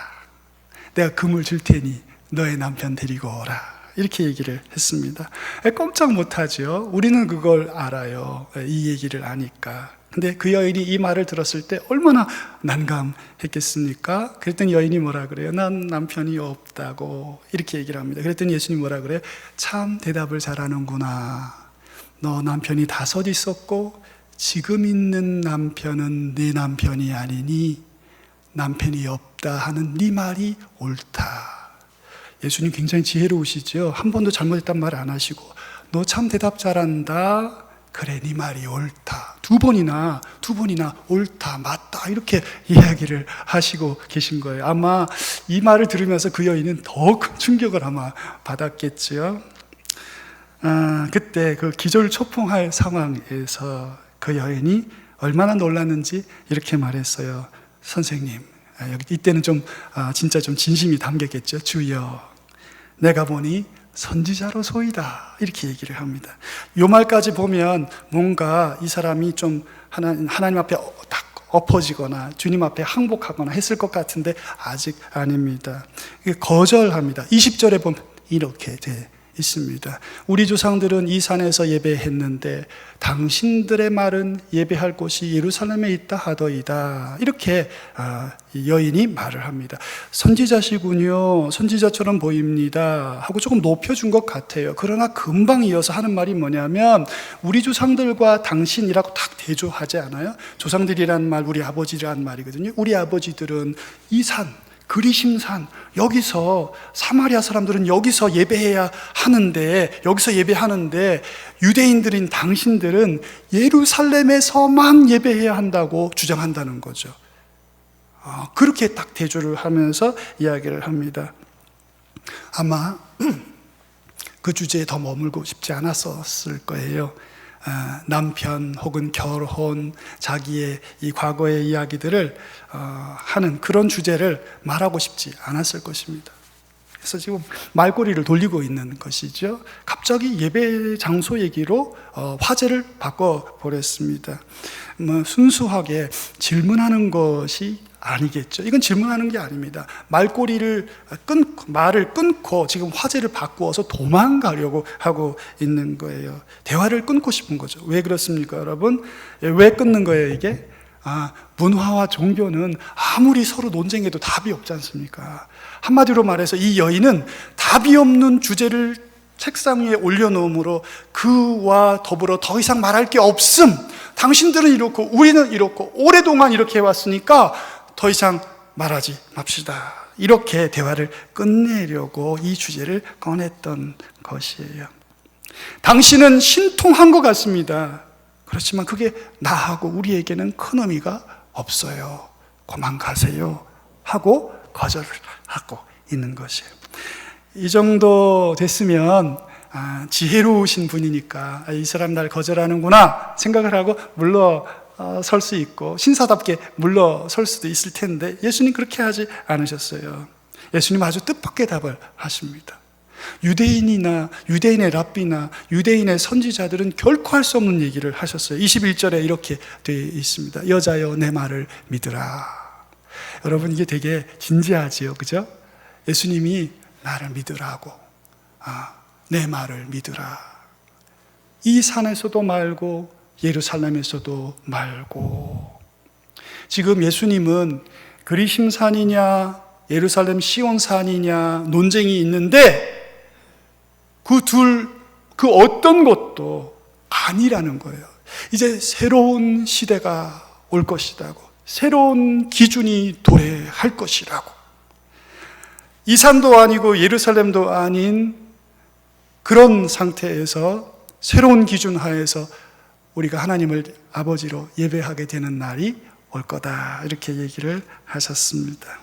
내가 금을 줄 테니 너의 남편 데리고 오라. 이렇게 얘기를 했습니다. 꼼짝 못하죠. 우리는 그걸 알아요. 이 얘기를 아니까. 근데 그 여인이 이 말을 들었을 때 얼마나 난감했겠습니까? 그랬더니 여인이 뭐라 그래요? 난 남편이 없다고 이렇게 얘기를 합니다. 그랬더니 예수님 뭐라 그래요? 참 대답을 잘하는구나. 너 남편이 5 있었고 지금 있는 남편은 네 남편이 아니니 남편이 없다 하는 네 말이 옳다. 예수님 굉장히 지혜로우시죠. 한 번도 잘못했단 말 안 하시고 너 참 대답 잘한다. 그래 네 말이 옳다. 두 번이나 옳다 맞다 이렇게 이야기를 하시고 계신 거예요. 아마 이 말을 들으면서 그 여인은 더 큰 충격을 아마 받았겠죠. 그때 그 기절초풍할 상황에서 그 여인이 얼마나 놀랐는지 이렇게 말했어요. 선생님, 이때는 좀 진짜 좀 진심이 담겼겠죠. 주여, 내가 보니 선지자로소이다. 이렇게 얘기를 합니다. 요 말까지 보면 뭔가 이 사람이 좀 하나님 앞에 딱 엎어지거나 주님 앞에 항복하거나 했을 것 같은데 아직 아닙니다. 거절합니다. 20절에 보면 이렇게 돼 있습니다. 우리 조상들은 이 산에서 예배했는데 당신들의 말은 예배할 곳이 예루살렘에 있다 하더이다. 이렇게 여인이 말을 합니다. 선지자시군요. 선지자처럼 보입니다. 하고 조금 높여준 것 같아요. 그러나 금방 이어서 하는 말이 뭐냐면 우리 조상들과 당신이라고 딱 대조하지 않아요? 조상들이란 말 우리 아버지란 말이거든요. 우리 아버지들은 이 산 그리심산 여기서 사마리아 사람들은 여기서 예배해야 하는데 여기서 예배하는데 유대인들인 당신들은 예루살렘에서만 예배해야 한다고 주장한다는 거죠. 그렇게 딱 대조를 하면서 이야기를 합니다. 아마 그 주제에 더 머물고 싶지 않았었을 거예요. 남편 혹은 결혼, 자기의 이 과거의 이야기들을 하는 그런 주제를 말하고 싶지 않았을 것입니다. 그래서 지금 말꼬리를 돌리고 있는 것이죠. 갑자기 예배 장소 얘기로 화제를 바꿔버렸습니다. 순수하게 질문하는 것이 아니겠죠. 이건 질문하는 게 아닙니다. 말을 끊고 지금 화제를 바꾸어서 도망가려고 하고 있는 거예요. 대화를 끊고 싶은 거죠. 왜 그렇습니까, 여러분? 왜 끊는 거예요, 이게? 문화와 종교는 아무리 서로 논쟁해도 답이 없지 않습니까? 한마디로 말해서 이 여인은 답이 없는 주제를 책상 위에 올려놓음으로 그와 더불어 더 이상 말할 게 없음. 당신들은 이렇고 우리는 이렇고 오랫동안 이렇게 해왔으니까 더 이상 말하지 맙시다. 이렇게 대화를 끝내려고 이 주제를 꺼냈던 것이에요. 당신은 신통한 것 같습니다. 그렇지만 그게 나하고 우리에게는 큰 의미가 없어요. 그만 가세요 하고 거절을 하고 있는 것이에요. 이 정도 됐으면 지혜로우신 분이니까 이 사람 날 거절하는구나 생각을 하고 물러설 수 있고 신사답게 물러설 수도 있을 텐데 예수님 그렇게 하지 않으셨어요. 예수님 아주 뜻밖의 답을 하십니다. 유대인의 랍비나 유대인의 선지자들은 결코 할 수 없는 얘기를 하셨어요. 21절에 이렇게 되어 있습니다. 여자여 내 말을 믿으라. 여러분 이게 되게 진지하지요, 그죠? 예수님이 나를 믿으라고, 내 말을 믿으라. 이 산에서도 말고 예루살렘에서도 말고. 지금 예수님은 그리심산이냐 예루살렘 시온산이냐 논쟁이 있는데 그 어떤 것도 아니라는 거예요. 이제 새로운 시대가 올 것이라고, 새로운 기준이 도래할 것이라고, 이 산도 아니고 예루살렘도 아닌 그런 상태에서 새로운 기준 하에서 우리가 하나님을 아버지로 예배하게 되는 날이 올 거다, 이렇게 얘기를 하셨습니다.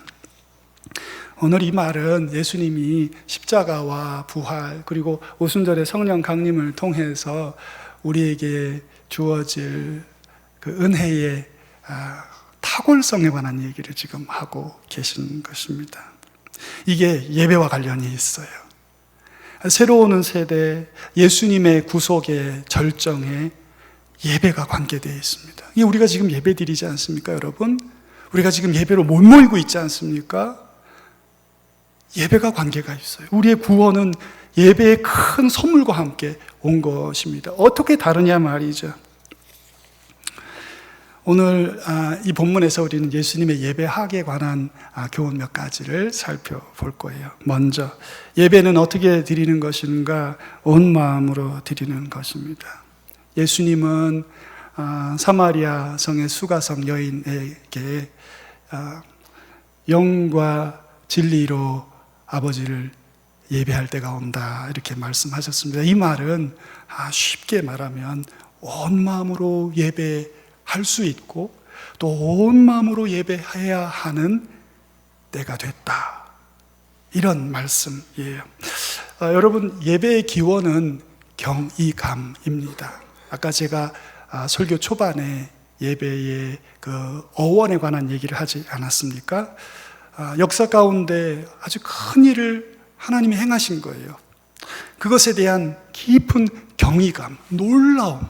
오늘 이 말은 예수님이 십자가와 부활 그리고 오순절의 성령 강림을 통해서 우리에게 주어질 그 은혜의 탁월성에 관한 얘기를 지금 하고 계신 것입니다. 이게 예배와 관련이 있어요. 새로 오는 세대 예수님의 구속의 절정에 예배가 관계되어 있습니다. 이게 우리가 지금 예배 드리지 않습니까, 여러분? 우리가 지금 예배로 못 모이고 있지 않습니까? 예배가 관계가 있어요. 우리의 구원은 예배의 큰 선물과 함께 온 것입니다. 어떻게 다르냐 말이죠. 오늘 이 본문에서 우리는 예수님의 예배학에 관한 교훈 몇 가지를 살펴볼 거예요. 먼저 예배는 어떻게 드리는 것인가? 온 마음으로 드리는 것입니다. 예수님은 사마리아 성의 수가성 여인에게 영과 진리로 아버지를 예배할 때가 온다, 이렇게 말씀하셨습니다. 이 말은 쉽게 말하면 온 마음으로 예배할 수 있고 또 온 마음으로 예배해야 하는 때가 됐다, 이런 말씀이에요. 여러분, 예배의 기원은 경이감입니다. 아까 제가 설교 초반에 예배의 그 어원에 관한 얘기를 하지 않았습니까? 역사 가운데 아주 큰 일을 하나님이 행하신 거예요. 그것에 대한 깊은 경이감, 놀라움,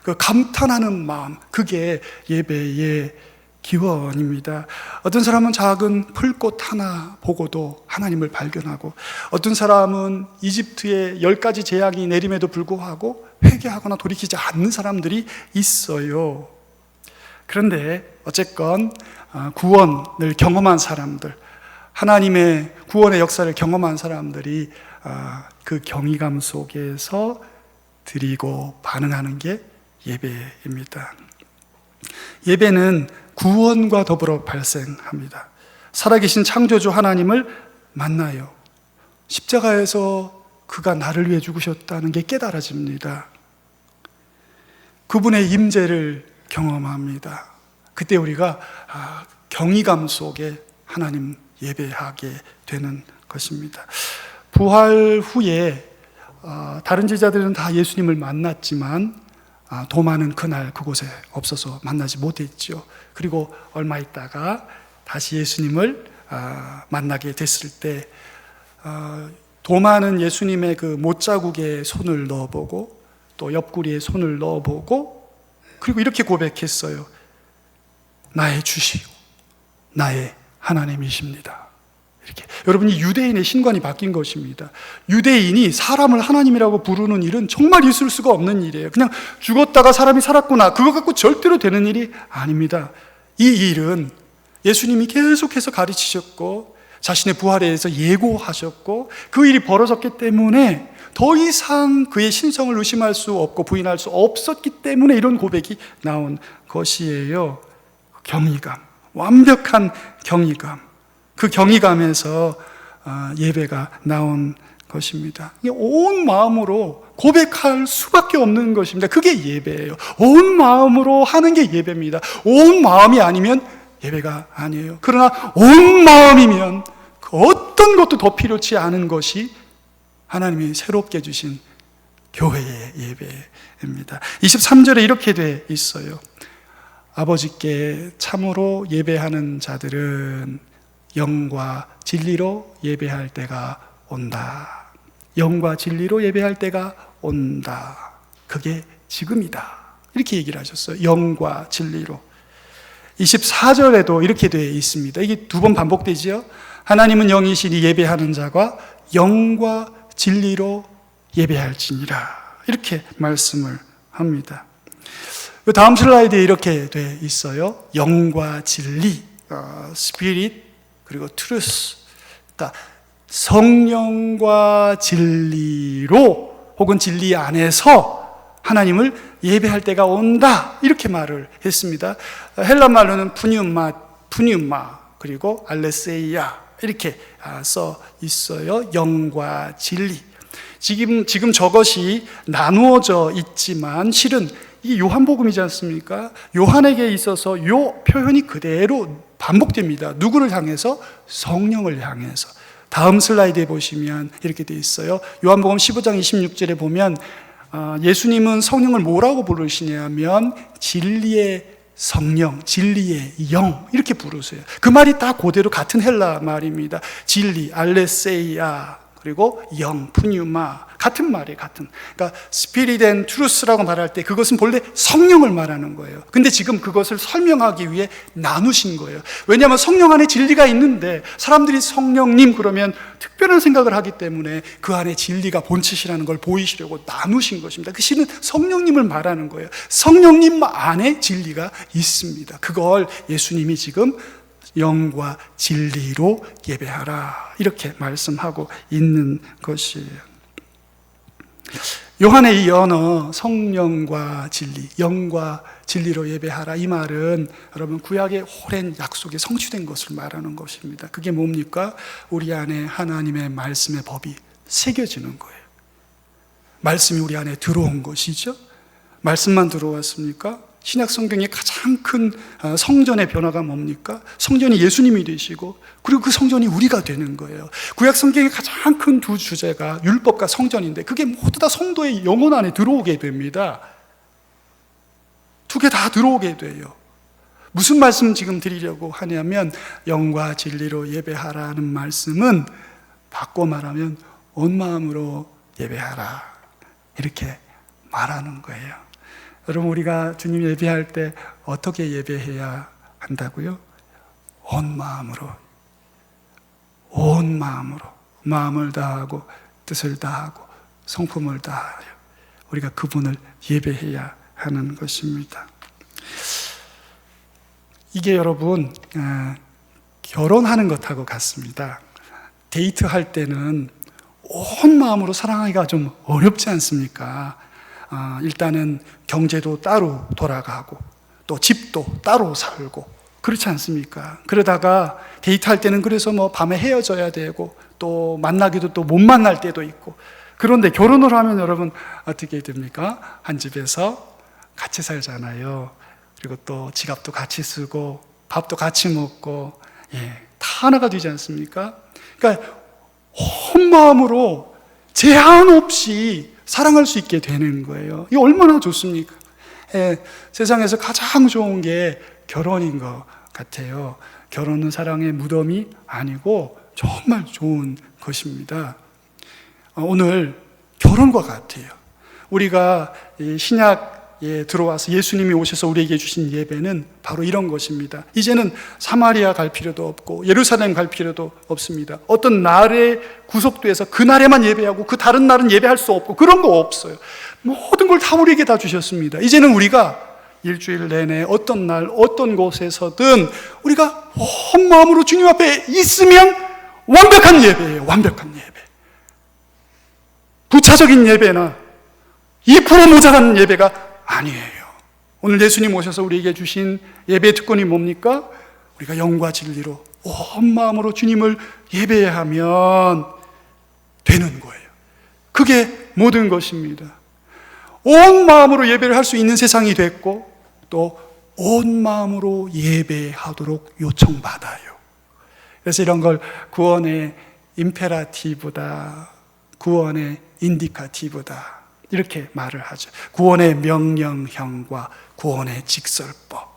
그 감탄하는 마음, 그게 예배의 기원입니다. 어떤 사람은 작은 풀꽃 하나 보고도 하나님을 발견하고, 어떤 사람은 이집트에 10가지 재앙이 내림에도 불구하고 회개하거나 돌이키지 않는 사람들이 있어요. 그런데 어쨌건 구원을 경험한 사람들, 하나님의 구원의 역사를 경험한 사람들이 그 경이감 속에서 드리고 반응하는 게 예배입니다. 예배는 구원과 더불어 발생합니다. 살아계신 창조주 하나님을 만나요. 십자가에서 그가 나를 위해 죽으셨다는 게 깨달아집니다. 그분의 임재를 경험합니다. 그때 우리가 경이감 속에 하나님 예배하게 되는 것입니다. 부활 후에 다른 제자들은 다 예수님을 만났지만 도마는 그날 그곳에 없어서 만나지 못했죠. 그리고 얼마 있다가 다시 예수님을 만나게 됐을 때 도마는 예수님의 그 못자국에 손을 넣어보고 또 옆구리에 손을 넣어보고 그리고 이렇게 고백했어요. 나의 주시고 나의 하나님이십니다. 이렇게. 여러분이 유대인의 신관이 바뀐 것입니다. 유대인이 사람을 하나님이라고 부르는 일은 정말 있을 수가 없는 일이에요. 그냥 죽었다가 사람이 살았구나, 그거 갖고 절대로 되는 일이 아닙니다. 이 일은 예수님이 계속해서 가르치셨고 자신의 부활에 대해서 예고하셨고 그 일이 벌어졌기 때문에 더 이상 그의 신성을 의심할 수 없고 부인할 수 없었기 때문에 이런 고백이 나온 것이에요. 경이감, 완벽한 경이감, 그 경이감에서 예배가 나온 것입니다. 온 마음으로 고백할 수밖에 없는 것입니다. 그게 예배예요. 온 마음으로 하는 게 예배입니다. 온 마음이 아니면 예배가 아니에요. 그러나 온 마음이면 그 어떤 것도 더 필요치 않은 것이 하나님이 새롭게 주신 교회의 예배입니다. 23절에 이렇게 돼 있어요. 아버지께 참으로 예배하는 자들은 영과 진리로 예배할 때가 온다. 영과 진리로 예배할 때가 온다. 그게 지금이다. 이렇게 얘기를 하셨어요. 영과 진리로. 24절에도 이렇게 되어 있습니다. 이게 두 번 반복되지요. 하나님은 영이시니 예배하는 자가 영과 진리로 예배할지니라. 이렇게 말씀을 합니다. 다음 슬라이드에 이렇게 되어 있어요. 영과 진리, 스피릿, 그리고 트루스. 그러니까 성령과 진리로 혹은 진리 안에서 하나님을 예배할 때가 온다. 이렇게 말을 했습니다. 헬라 말로는 푸뉴마 그리고 알레세이아, 이렇게 써 있어요. 영과 진리. 지금 저것이 나누어져 있지만 실은 이 요한복음이지 않습니까? 요한에게 있어서 이 표현이 그대로 반복됩니다. 누구를 향해서? 성령을 향해서. 다음 슬라이드에 보시면 이렇게 돼 있어요. 요한복음 15장 26절에 보면 예수님은 성령을 뭐라고 부르시냐면 진리의 성령, 진리의 영 이렇게 부르세요. 그 말이 다 그대로 같은 헬라 말입니다. 진리, 알레세이아, 그리고 영, 푸뉴마 같은 말이에요. 그러니까 Spirit and Truth라고 말할 때 그것은 본래 성령을 말하는 거예요. 근데 지금 그것을 설명하기 위해 나누신 거예요. 왜냐하면 성령 안에 진리가 있는데 사람들이 성령님 그러면 특별한 생각을 하기 때문에 그 안에 진리가 본chất이라는 걸 보이시려고 나누신 것입니다. 그 실은 성령님을 말하는 거예요. 성령님 안에 진리가 있습니다. 그걸 예수님이 지금 영과 진리로 예배하라 이렇게 말씀하고 있는 것이에요. 요한의 이 언어 성령과 진리, 영과 진리로 예배하라 이 말은 여러분 구약의 오랜 약속이 성취된 것을 말하는 것입니다. 그게 뭡니까? 우리 안에 하나님의 말씀의 법이 새겨지는 거예요. 말씀이 우리 안에 들어온 것이죠. 말씀만 들어왔습니까? 신약 성경의 가장 큰 성전의 변화가 뭡니까? 성전이 예수님이 되시고 그리고 그 성전이 우리가 되는 거예요. 구약 성경의 가장 큰 두 주제가 율법과 성전인데 그게 모두 다 성도의 영혼 안에 들어오게 됩니다. 두 개 다 들어오게 돼요. 무슨 말씀 지금 드리려고 하냐면 영과 진리로 예배하라는 말씀은 바꿔 말하면 온 마음으로 예배하라 이렇게 말하는 거예요. 여러분 우리가 주님 예배할 때 어떻게 예배해야 한다고요? 온 마음으로 마음을 다하고 뜻을 다하고 성품을 다하여 우리가 그분을 예배해야 하는 것입니다. 이게 여러분 결혼하는 것하고 같습니다. 데이트할 때는 온 마음으로 사랑하기가 좀 어렵지 않습니까? 일단은 경제도 따로 돌아가고 또 집도 따로 살고 그렇지 않습니까? 그러다가 데이트할 때는 그래서 뭐 밤에 헤어져야 되고 또 만나기도 또 못 만날 때도 있고 그런데 결혼을 하면 여러분 어떻게 됩니까? 한 집에서 같이 살잖아요. 그리고 또 지갑도 같이 쓰고 밥도 같이 먹고 다 하나가 되지 않습니까? 그러니까 온 마음으로 제한 없이 사랑할 수 있게 되는 거예요. 이게 얼마나 좋습니까? 세상에서 가장 좋은 게 결혼인 것 같아요. 결혼은 사랑의 무덤이 아니고 정말 좋은 것입니다. 오늘 결혼과 같아요. 우리가 신약에 들어와서 예수님이 오셔서 우리에게 주신 예배는 바로 이런 것입니다. 이제는 사마리아 갈 필요도 없고 예루살렘 갈 필요도 없습니다. 어떤 날에 구속돼서 그 날에만 예배하고 그 다른 날은 예배할 수 없고 그런 거 없어요. 모든 걸 다 우리에게 다 주셨습니다. 이제는 우리가 일주일 내내 어떤 날 어떤 곳에서든 우리가 온 마음으로 주님 앞에 있으면 완벽한 예배예요. 완벽한 예배. 부차적인 예배나 2% 모자란 예배가 아니에요. 오늘 예수님 오셔서 우리에게 주신 예배 특권이 뭡니까? 우리가 영과 진리로 온 마음으로 주님을 예배하면 되는 거예요. 그게 모든 것입니다. 온 마음으로 예배를 할 수 있는 세상이 됐고 또 온 마음으로 예배하도록 요청받아요. 그래서 이런 걸 구원의 임페라티브다, 구원의 인디카티브다 이렇게 말을 하죠. 구원의 명령형과 구원의 직설법.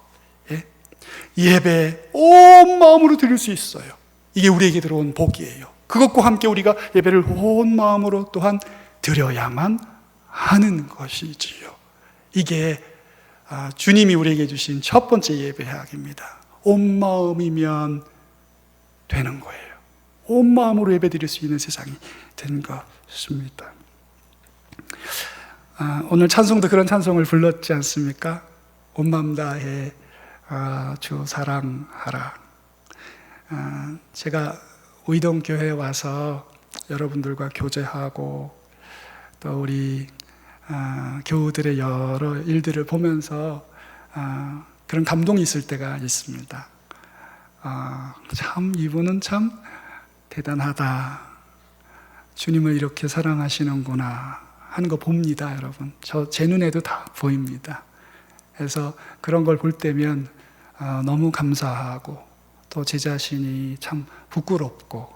예배 온 마음으로 드릴 수 있어요. 이게 우리에게 들어온 복이에요. 그것과 함께 우리가 예배를 온 마음으로 또한 드려야만 하는 것이지요. 이게 주님이 우리에게 주신 첫 번째 예배학입니다. 온 마음이면 되는 거예요. 온 마음으로 예배 드릴 수 있는 세상이 된 것입니다. 오늘 찬송도 그런 찬송을 불렀지 않습니까? 온 마음 다해 주 사랑하라. 제가 의동교회에 와서 여러분들과 교제하고 또 우리 교우들의 여러 일들을 보면서 그런 감동이 있을 때가 있습니다. 참 이분은 참 대단하다. 주님을 이렇게 사랑하시는구나 하는 거 봅니다, 여러분. 제 눈에도 다 보입니다. 그래서 그런 걸 볼 때면 너무 감사하고 또 제 자신이 참 부끄럽고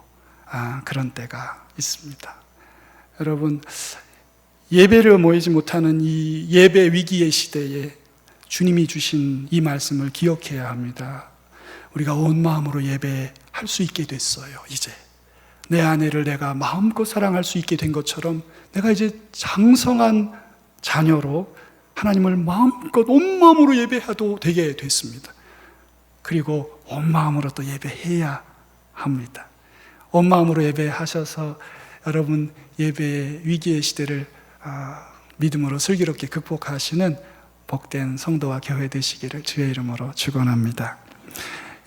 그런 때가 있습니다. 여러분, 예배를 모이지 못하는 이 예배 위기의 시대에 주님이 주신 이 말씀을 기억해야 합니다. 우리가 온 마음으로 예배할 수 있게 됐어요. 이제 내 아내를 내가 마음껏 사랑할 수 있게 된 것처럼 내가 이제 장성한 자녀로 하나님을 마음껏 온 마음으로 예배해도 되게 됐습니다. 그리고 온 마음으로 또 예배해야 합니다. 온 마음으로 예배하셔서 여러분 예배의 위기의 시대를 믿음으로 슬기롭게 극복하시는 복된 성도와 교회 되시기를 주의 이름으로 축원합니다.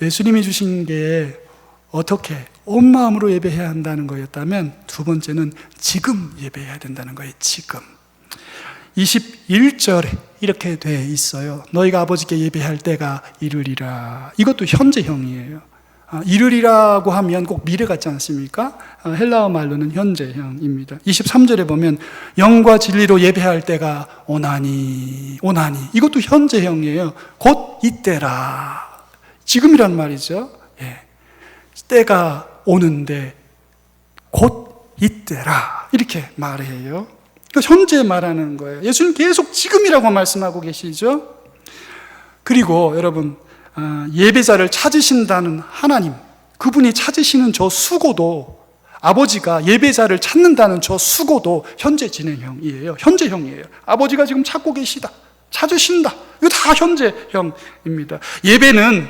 예수님이 주신 게 어떻게 온 마음으로 예배해야 한다는 거였다면, 두 번째는 지금 예배해야 된다는 거예요. 지금. 21절에 이렇게 돼 있어요. 너희가 아버지께 예배할 때가 이르리라. 이것도 현재형이에요. 이르리라고 하면 꼭 미래 같지 않습니까? 헬라어 말로는 현재형입니다. 23절에 보면 영과 진리로 예배할 때가 오나니. 이것도 현재형이에요. 곧 이때라. 지금이란 말이죠. 예. 때가 오는데 곧 이때라. 이렇게 말해요. 그러니까 현재 말하는 거예요. 예수님 계속 지금이라고 말씀하고 계시죠. 그리고 여러분, 예배자를 찾으신다는 하나님, 그분이 찾으시는 저 수고도, 아버지가 예배자를 찾는다는 저 수고도 현재 진행형이에요. 현재형이에요. 아버지가 지금 찾고 계시다, 찾으신다. 이거 다 현재형입니다. 예배는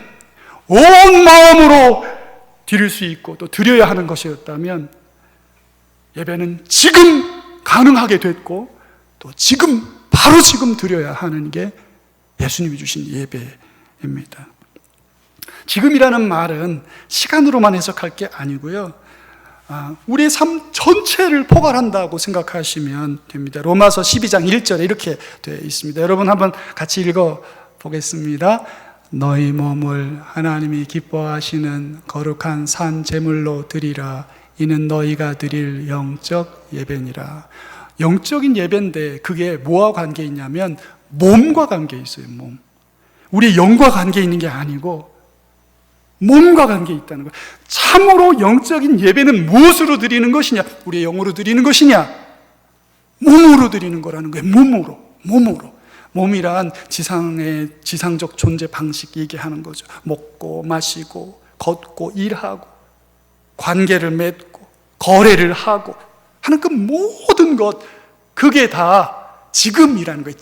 온 마음으로 드릴 수 있고 또 드려야 하는 것이었다면, 예배는 지금 가능하게 됐고 또 지금, 바로 지금 드려야 하는 게 예수님이 주신 예배입니다. 지금이라는 말은 시간으로만 해석할 게 아니고요, 우리의 삶 전체를 포괄한다고 생각하시면 됩니다. 로마서 12장 1절에 이렇게 되어 있습니다. 여러분 한번 같이 읽어 보겠습니다. 너희 몸을 하나님이 기뻐하시는 거룩한 산 제물로 드리라. 이는 너희가 드릴 영적 예배니라. 영적인 예배인데 그게 뭐와 관계 있냐면 몸과 관계 있어요. 몸. 우리의 영과 관계 있는 게 아니고 몸과 관계 있다는 거예요. 참으로 영적인 예배는 무엇으로 드리는 것이냐? 우리의 영으로 드리는 것이냐? 몸으로 드리는 거라는 거예요. 몸으로. 몸이란 지상적 존재 방식 얘기하는 거죠. 먹고 마시고 걷고 일하고 관계를 맺고 거래를 하고 하는 그 모든 것, 그게 다 지금이라는 거예요.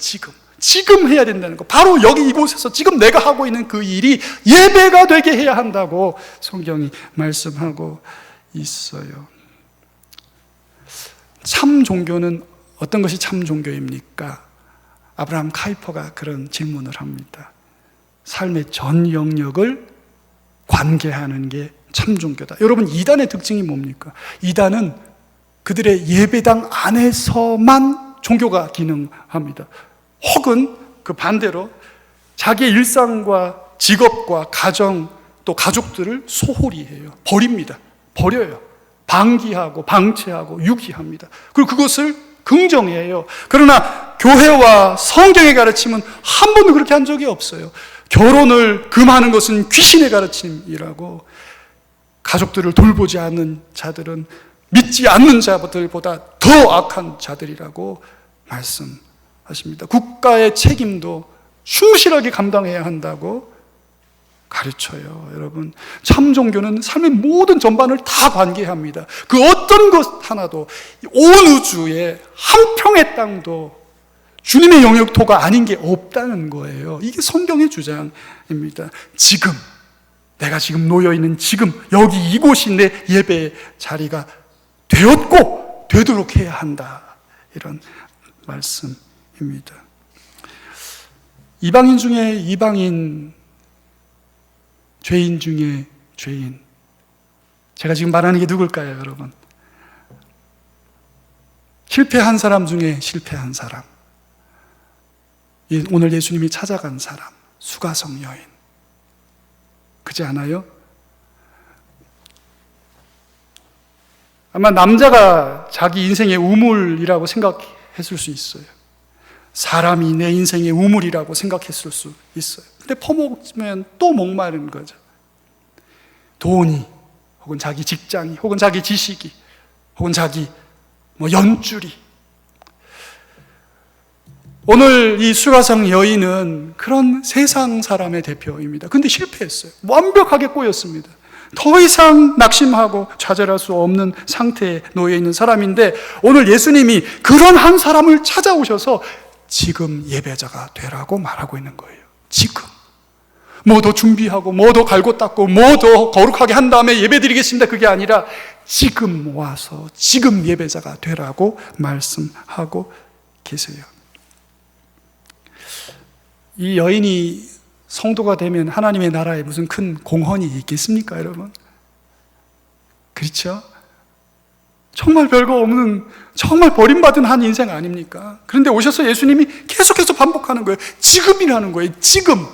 지금 해야 된다는 거. 바로 여기 이곳에서 지금 내가 하고 있는 그 일이 예배가 되게 해야 한다고 성경이 말씀하고 있어요. 참 종교는 어떤 것이 참 종교입니까? 아브라함 카이퍼가 그런 질문을 합니다. 삶의 전 영역을 관계하는 게 참 종교다. 여러분, 이단의 특징이 뭡니까? 이단은 그들의 예배당 안에서만 종교가 기능합니다. 혹은 그 반대로 자기의 일상과 직업과 가정 또 가족들을 소홀히 해요. 버려요. 방기하고 방치하고 유기합니다. 그리고 그것을 긍정해요. 그러나 교회와 성경의 가르침은 한 번도 그렇게 한 적이 없어요. 결혼을 금하는 것은 귀신의 가르침이라고, 가족들을 돌보지 않는 자들은 믿지 않는 자들보다 더 악한 자들이라고 말씀하십니다. 국가의 책임도 충실하게 감당해야 한다고 가르쳐요. 여러분, 참 종교는 삶의 모든 전반을 다 관계합니다. 그 어떤 것 하나도, 온 우주에 한 평의 땅도 주님의 영역토가 아닌 게 없다는 거예요. 이게 성경의 주장입니다. 지금, 내가 지금 놓여있는 지금, 여기 이곳이 내 예배의 자리가 되었고 되도록 해야 한다. 이런 말씀입니다. 이방인 중에 이방인, 죄인 중에 죄인. 제가 지금 말하는 게 누굴까요, 여러분? 실패한 사람 중에 실패한 사람. 오늘 예수님이 찾아간 사람, 수가성 여인. 그렇지 않아요? 아마 남자가 자기 인생의 우물이라고 생각했을 수 있어요. 사람이 내 인생의 우물이라고 생각했을 수 있어요. 근데 퍼먹으면 또 목마른 거죠. 돈이, 혹은 자기 직장이, 혹은 자기 지식이, 혹은 자기 연줄이. 오늘 이 수가성 여인은 그런 세상 사람의 대표입니다. 근데 실패했어요. 완벽하게 꼬였습니다. 더 이상 낙심하고 좌절할 수 없는 상태에 놓여 있는 사람인데, 오늘 예수님이 그런 한 사람을 찾아오셔서 지금 예배자가 되라고 말하고 있는 거예요. 지금. 뭐 더 준비하고, 뭐 더 갈고 닦고, 뭐 더 거룩하게 한 다음에 예배 드리겠습니다. 그게 아니라 지금 와서 지금 예배자가 되라고 말씀하고 계세요. 이 여인이 성도가 되면 하나님의 나라에 무슨 큰 공헌이 있겠습니까, 여러분? 그렇죠? 정말 별거 없는, 정말 버림받은 한 인생 아닙니까? 그런데 오셔서 예수님이 계속해서 반복하는 거예요. 지금이라는 거예요. 지금.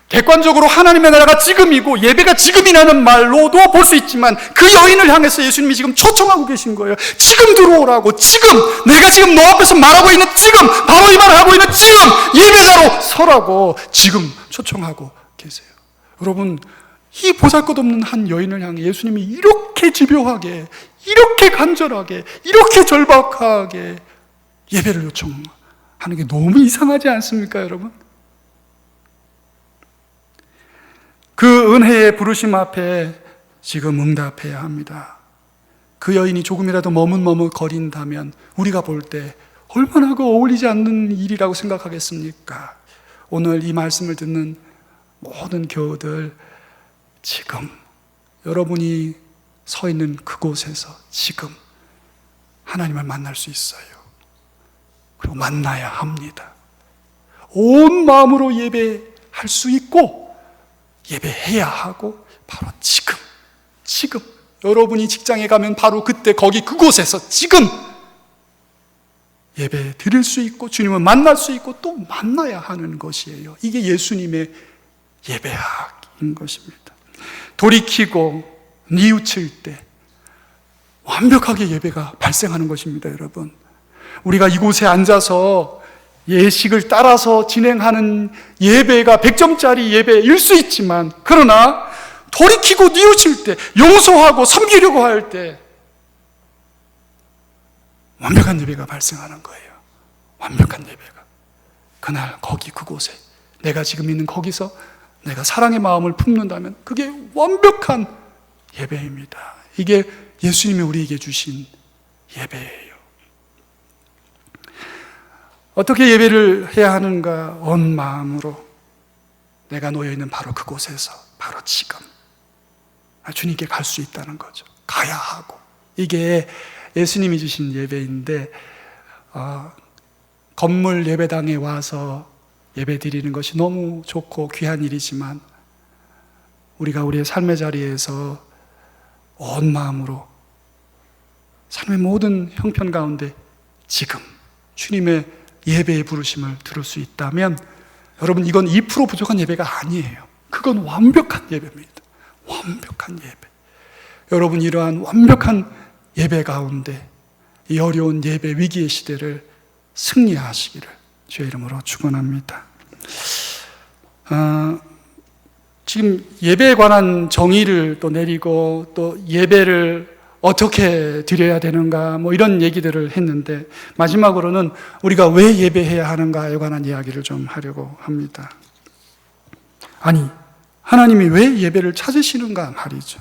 객관적으로 하나님의 나라가 지금이고 예배가 지금이라는 말로도 볼 수 있지만, 그 여인을 향해서 예수님이 지금 초청하고 계신 거예요. 지금 들어오라고. 지금 내가 지금 너 앞에서 말하고 있는 지금, 바로 이 말을 하고 있는 지금 예배자로 서라고 지금 초청하고 계세요. 여러분, 이 보잘것없는 한 여인을 향해 예수님이 이렇게 집요하게, 이렇게 간절하게, 이렇게 절박하게 예배를 요청하는 게 너무 이상하지 않습니까, 여러분? 그 은혜의 부르심 앞에 지금 응답해야 합니다. 그 여인이 조금이라도 머뭇머뭇거린다면 우리가 볼 때 얼마나 어울리지 않는 일이라고 생각하겠습니까? 오늘 이 말씀을 듣는 모든 교우들, 지금 여러분이 서 있는 그곳에서 지금 하나님을 만날 수 있어요. 그리고 만나야 합니다. 온 마음으로 예배할 수 있고 예배해야 하고, 바로 지금 여러분이 직장에 가면 바로 그때 거기 그곳에서 지금 예배 드릴 수 있고 주님을 만날 수 있고 또 만나야 하는 것이에요. 이게 예수님의 예배학인 것입니다. 돌이키고 뉘우칠 때 완벽하게 예배가 발생하는 것입니다, 여러분. 우리가 이곳에 앉아서 예식을 따라서 진행하는 예배가 100점짜리 예배일 수 있지만, 그러나 돌이키고 뉘우칠 때, 용서하고 섬기려고 할 때 완벽한 예배가 발생하는 거예요. 완벽한 예배가. 그날 거기 그곳에, 내가 지금 있는 거기서 내가 사랑의 마음을 품는다면 그게 완벽한 예배입니다. 이게 예수님이 우리에게 주신 예배예요. 어떻게 예배를 해야 하는가? 온 마음으로 내가 놓여있는 바로 그곳에서, 바로 지금 주님께 갈 수 있다는 거죠. 가야 하고. 이게 예수님이 주신 예배인데, 건물 예배당에 와서 예배 드리는 것이 너무 좋고 귀한 일이지만, 우리가 우리의 삶의 자리에서 온 마음으로 삶의 모든 형편 가운데 지금 주님의 예배의 부르심을 들을 수 있다면, 여러분, 이건 2% 부족한 예배가 아니에요. 그건 완벽한 예배입니다. 완벽한 예배. 여러분, 이러한 완벽한 예배 가운데 이 어려운 예배 위기의 시대를 승리하시기를 주의 이름으로 축원합니다. 지금 예배에 관한 정의를 또 내리고, 또 예배를 어떻게 드려야 되는가, 이런 얘기들을 했는데, 마지막으로는 우리가 왜 예배해야 하는가에 관한 이야기를 좀 하려고 합니다. 아니, 하나님이 왜 예배를 찾으시는가 말이죠.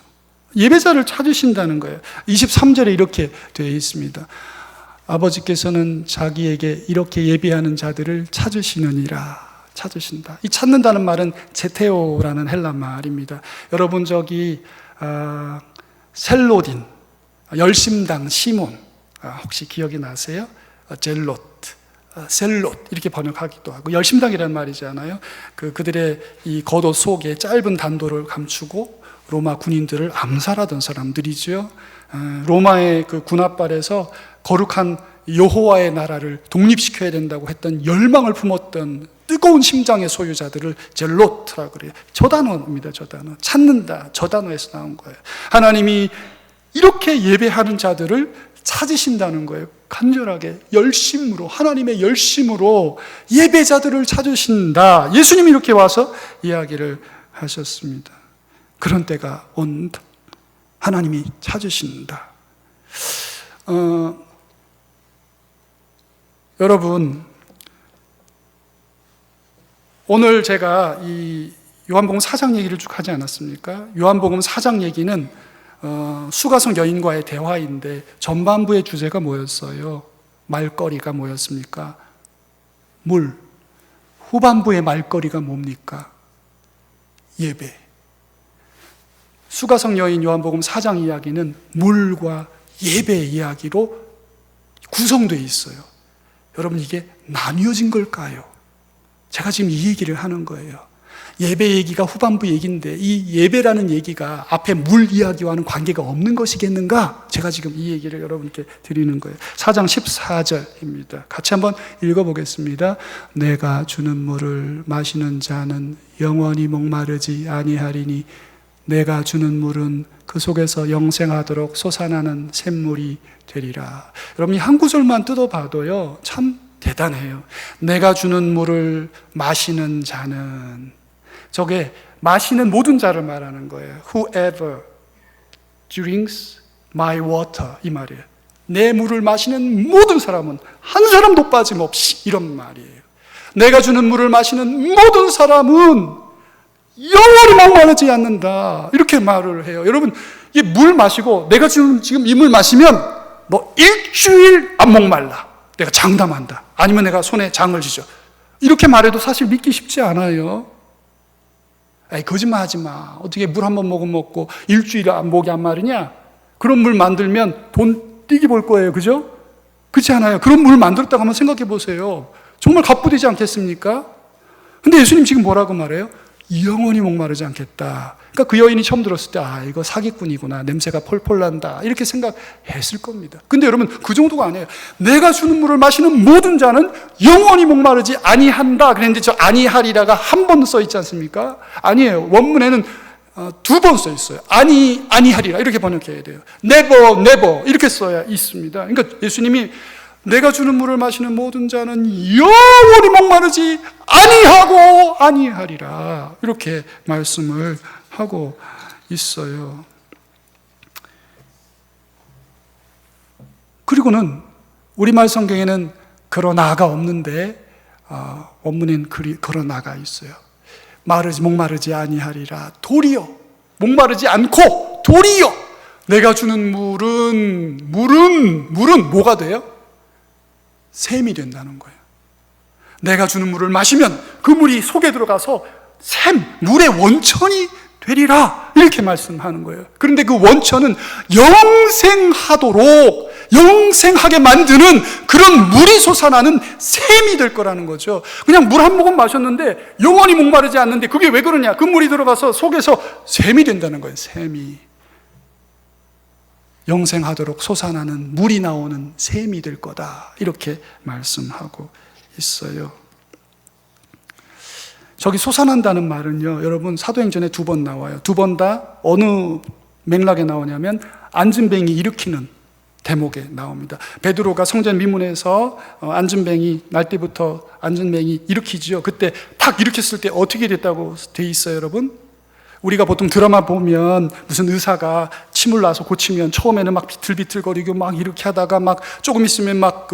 예배자를 찾으신다는 거예요. 23절에 이렇게 되어 있습니다. 아버지께서는 자기에게 이렇게 예배하는 자들을 찾으시느니라. 찾으신다. 이 찾는다는 말은 제테오라는 헬라 말입니다. 여러분, 셀로딘, 열심당 시몬, 혹시 기억이 나세요? 젤롯, 셀롯 이렇게 번역하기도 하고, 열심당이라는 말이잖아요. 그들의 이 겉옷 속에 짧은 단도를 감추고 로마 군인들을 암살하던 사람들이죠. 로마의 그 군합발에서 거룩한 여호와의 나라를 독립시켜야 된다고 했던 열망을 품었던 뜨거운 심장의 소유자들을 젤롯이라고 그래요. 저 단어입니다. 저 단어. 찾는다. 저 단어에서 나온 거예요. 하나님이 이렇게 예배하는 자들을 찾으신다는 거예요. 간절하게 열심으로, 하나님의 열심으로 예배자들을 찾으신다. 예수님이 이렇게 와서 이야기를 하셨습니다. 그런 때가 온다. 하나님이 찾으신다. 여러분, 오늘 제가 이 요한복음 4장 얘기를 쭉 하지 않았습니까? 요한복음 4장 얘기는 수가성 여인과의 대화인데 전반부의 주제가 뭐였어요? 말거리가 뭐였습니까? 물. 후반부의 말거리가 뭡니까? 예배. 수가성 여인 요한복음 4장 이야기는 물과 예배 이야기로 구성되어 있어요. 여러분, 이게 나뉘어진 걸까요? 제가 지금 이 얘기를 하는 거예요. 예배 얘기가 후반부 얘기인데 이 예배라는 얘기가 앞에 물 이야기와는 관계가 없는 것이겠는가? 제가 지금 이 얘기를 여러분께 드리는 거예요. 4장 14절입니다. 같이 한번 읽어보겠습니다. 내가 주는 물을 마시는 자는 영원히 목마르지 아니하리니 내가 주는 물은 그 속에서 영생하도록 솟아나는 샘물이 되리라. 여러분, 이 한 구절만 뜯어봐도요 참 대단해요. 내가 주는 물을 마시는 자는, 저게 마시는 모든 자를 말하는 거예요. Whoever drinks my water, 이 말이에요. 내 물을 마시는 모든 사람은 한 사람도 빠짐없이, 이런 말이에요. 내가 주는 물을 마시는 모든 사람은 영원히 목마르지 않는다, 이렇게 말을 해요. 여러분, 이 물 마시고 내가 지금 이 물 마시면 너 일주일 안 목말라, 내가 장담한다, 아니면 내가 손에 장을 지죠, 이렇게 말해도 사실 믿기 쉽지 않아요. 에이, 거짓말하지 마. 어떻게 물 한 번 먹고 일주일 목이 안 마르냐? 그런 물 만들면 돈 띄기 볼 거예요, 그죠? 그렇지 않아요? 그런 물 만들었다고 한번 생각해 보세요. 정말 갑부되지 않겠습니까? 근데 예수님 지금 뭐라고 말해요? 영원히 목마르지 않겠다. 그러니까 그 여인이 처음 들었을 때, 아, 이거 사기꾼이구나, 냄새가 폴폴 난다, 이렇게 생각했을 겁니다. 근데 여러분, 그 정도가 아니에요. 내가 주는 물을 마시는 모든 자는 영원히 목마르지 아니한다 그랬는데, 저 아니하리라가 한 번 써 있지 않습니까? 아니에요. 원문에는 두 번 써 있어요. 아니하리라, 이렇게 번역해야 돼요. never 이렇게 써야 있습니다. 그러니까 예수님이 내가 주는 물을 마시는 모든 자는 영원히 목마르지 아니하리라, 이렇게 말씀을 하고 있어요. 그리고는 우리말 성경에는 그러나가 없는데 원문엔 그러나가 있어요. 목마르지 아니하리라. 도리어, 목마르지 않고 도리어 내가 주는 물은 뭐가 돼요? 샘이 된다는 거예요. 내가 주는 물을 마시면 그 물이 속에 들어가서 물의 원천이 되리라, 이렇게 말씀하는 거예요. 그런데 그 원천은 영생하게 만드는 그런 물이 솟아나는 샘이 될 거라는 거죠. 그냥 물 한 모금 마셨는데 영원히 목마르지 않는데, 그게 왜 그러냐? 그 물이 들어가서 속에서 샘이 된다는 거예요. 샘이 영생하도록 솟아나는 물이 나오는 샘이 될 거다, 이렇게 말씀하고 있어요. 저기 솟아난다는 말은요, 여러분, 사도행전에 2번 나와요. 2번 다 어느 맥락에 나오냐면 안진뱅이 일으키는 대목에 나옵니다. 베드로가 성전 미문에서 날때부터 안진뱅이 일으키죠. 그때 탁 일으켰을 때 어떻게 됐다고 돼 있어요, 여러분? 우리가 보통 드라마 보면 무슨 의사가 침을 놔서 고치면 처음에는 막 비틀비틀거리고 막 이렇게 하다가 막 조금 있으면 막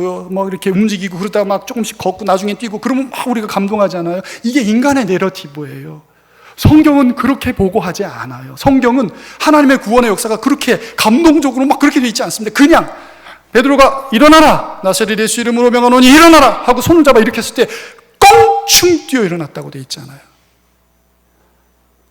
이렇게 움직이고, 그러다가 막 조금씩 걷고 나중에 뛰고, 그러면 막 우리가 감동하잖아요. 이게 인간의 내러티브예요. 성경은 그렇게 보고하지 않아요. 성경은 하나님의 구원의 역사가 그렇게 감동적으로 막 그렇게 돼 있지 않습니다. 그냥 베드로가 일어나라, 나사렛 예수 이름으로 명하노니 일어나라 하고 손을 잡아 일으켰을 때 껑충 뛰어 일어났다고 돼 있잖아요.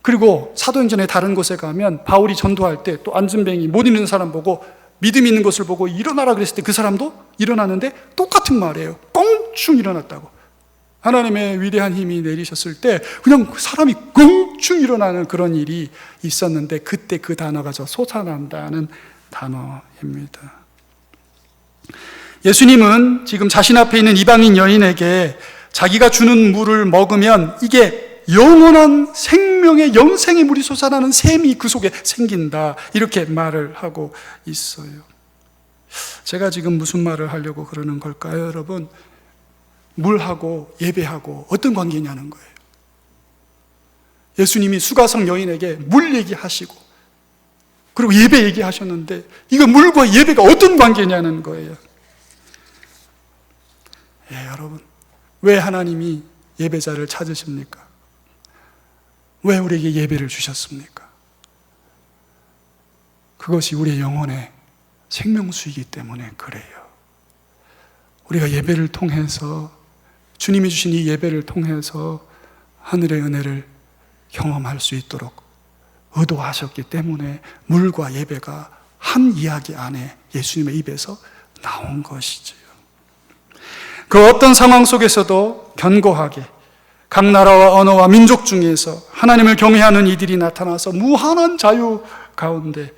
그리고 사도행전의 다른 곳에 가면 바울이 전도할 때 또 안진뱅이 못 있는 사람 보고, 믿음 있는 것을 보고 일어나라 그랬을 때 그 사람도 일어나는데 똑같은 말이에요. 껑충 일어났다고. 하나님의 위대한 힘이 내리셨을 때 그냥 사람이 껑충 일어나는 그런 일이 있었는데, 그때 그 단어가 저 솟아난다는 단어입니다. 예수님은 지금 자신 앞에 있는 이방인 여인에게 자기가 주는 물을 먹으면 이게 영원한 생명의 영생의 물이 솟아나는 샘이 그 속에 생긴다, 이렇게 말을 하고 있어요. 제가 지금 무슨 말을 하려고 그러는 걸까요, 여러분? 물하고 예배하고 어떤 관계냐는 거예요. 예수님이 수가성 여인에게 물 얘기하시고 그리고 예배 얘기하셨는데, 이거 물과 예배가 어떤 관계냐는 거예요. 여러분, 왜 하나님이 예배자를 찾으십니까? 왜 우리에게 예배를 주셨습니까? 그것이 우리의 영혼의 생명수이기 때문에 그래요. 우리가 예배를 통해서, 주님이 주신 이 예배를 통해서 하늘의 은혜를 경험할 수 있도록 의도하셨기 때문에 물과 예배가 한 이야기 안에 예수님의 입에서 나온 것이지요. 그 어떤 상황 속에서도 견고하게 각 나라와 언어와 민족 중에서 하나님을 경외하는 이들이 나타나서 무한한 자유 가운데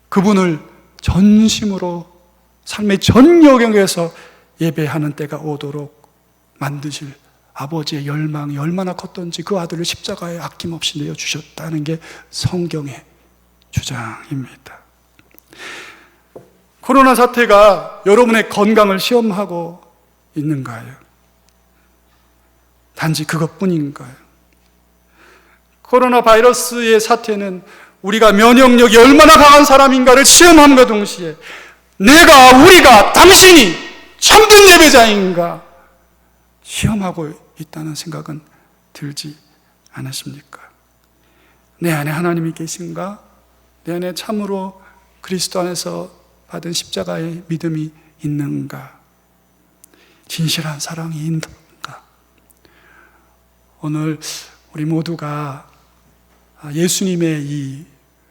그분을 전심으로 삶의 전 영역에서 예배하는 때가 오도록 만드실 아버지의 열망이 얼마나 컸던지 그 아들을 십자가에 아낌없이 내어주셨다는 게 성경의 주장입니다. 코로나 사태가 여러분의 건강을 시험하고 있는가요? 단지 그것뿐인가요? 코로나 바이러스의 사태는 우리가 면역력이 얼마나 강한 사람인가를 시험함과 동시에 우리가, 당신이 참된 예배자인가 시험하고 있다는 생각은 들지 않으십니까? 내 안에 하나님이 계신가? 내 안에 참으로 그리스도 안에서 받은 십자가의 믿음이 있는가? 진실한 사랑이 있는가? 오늘 우리 모두가 예수님의 이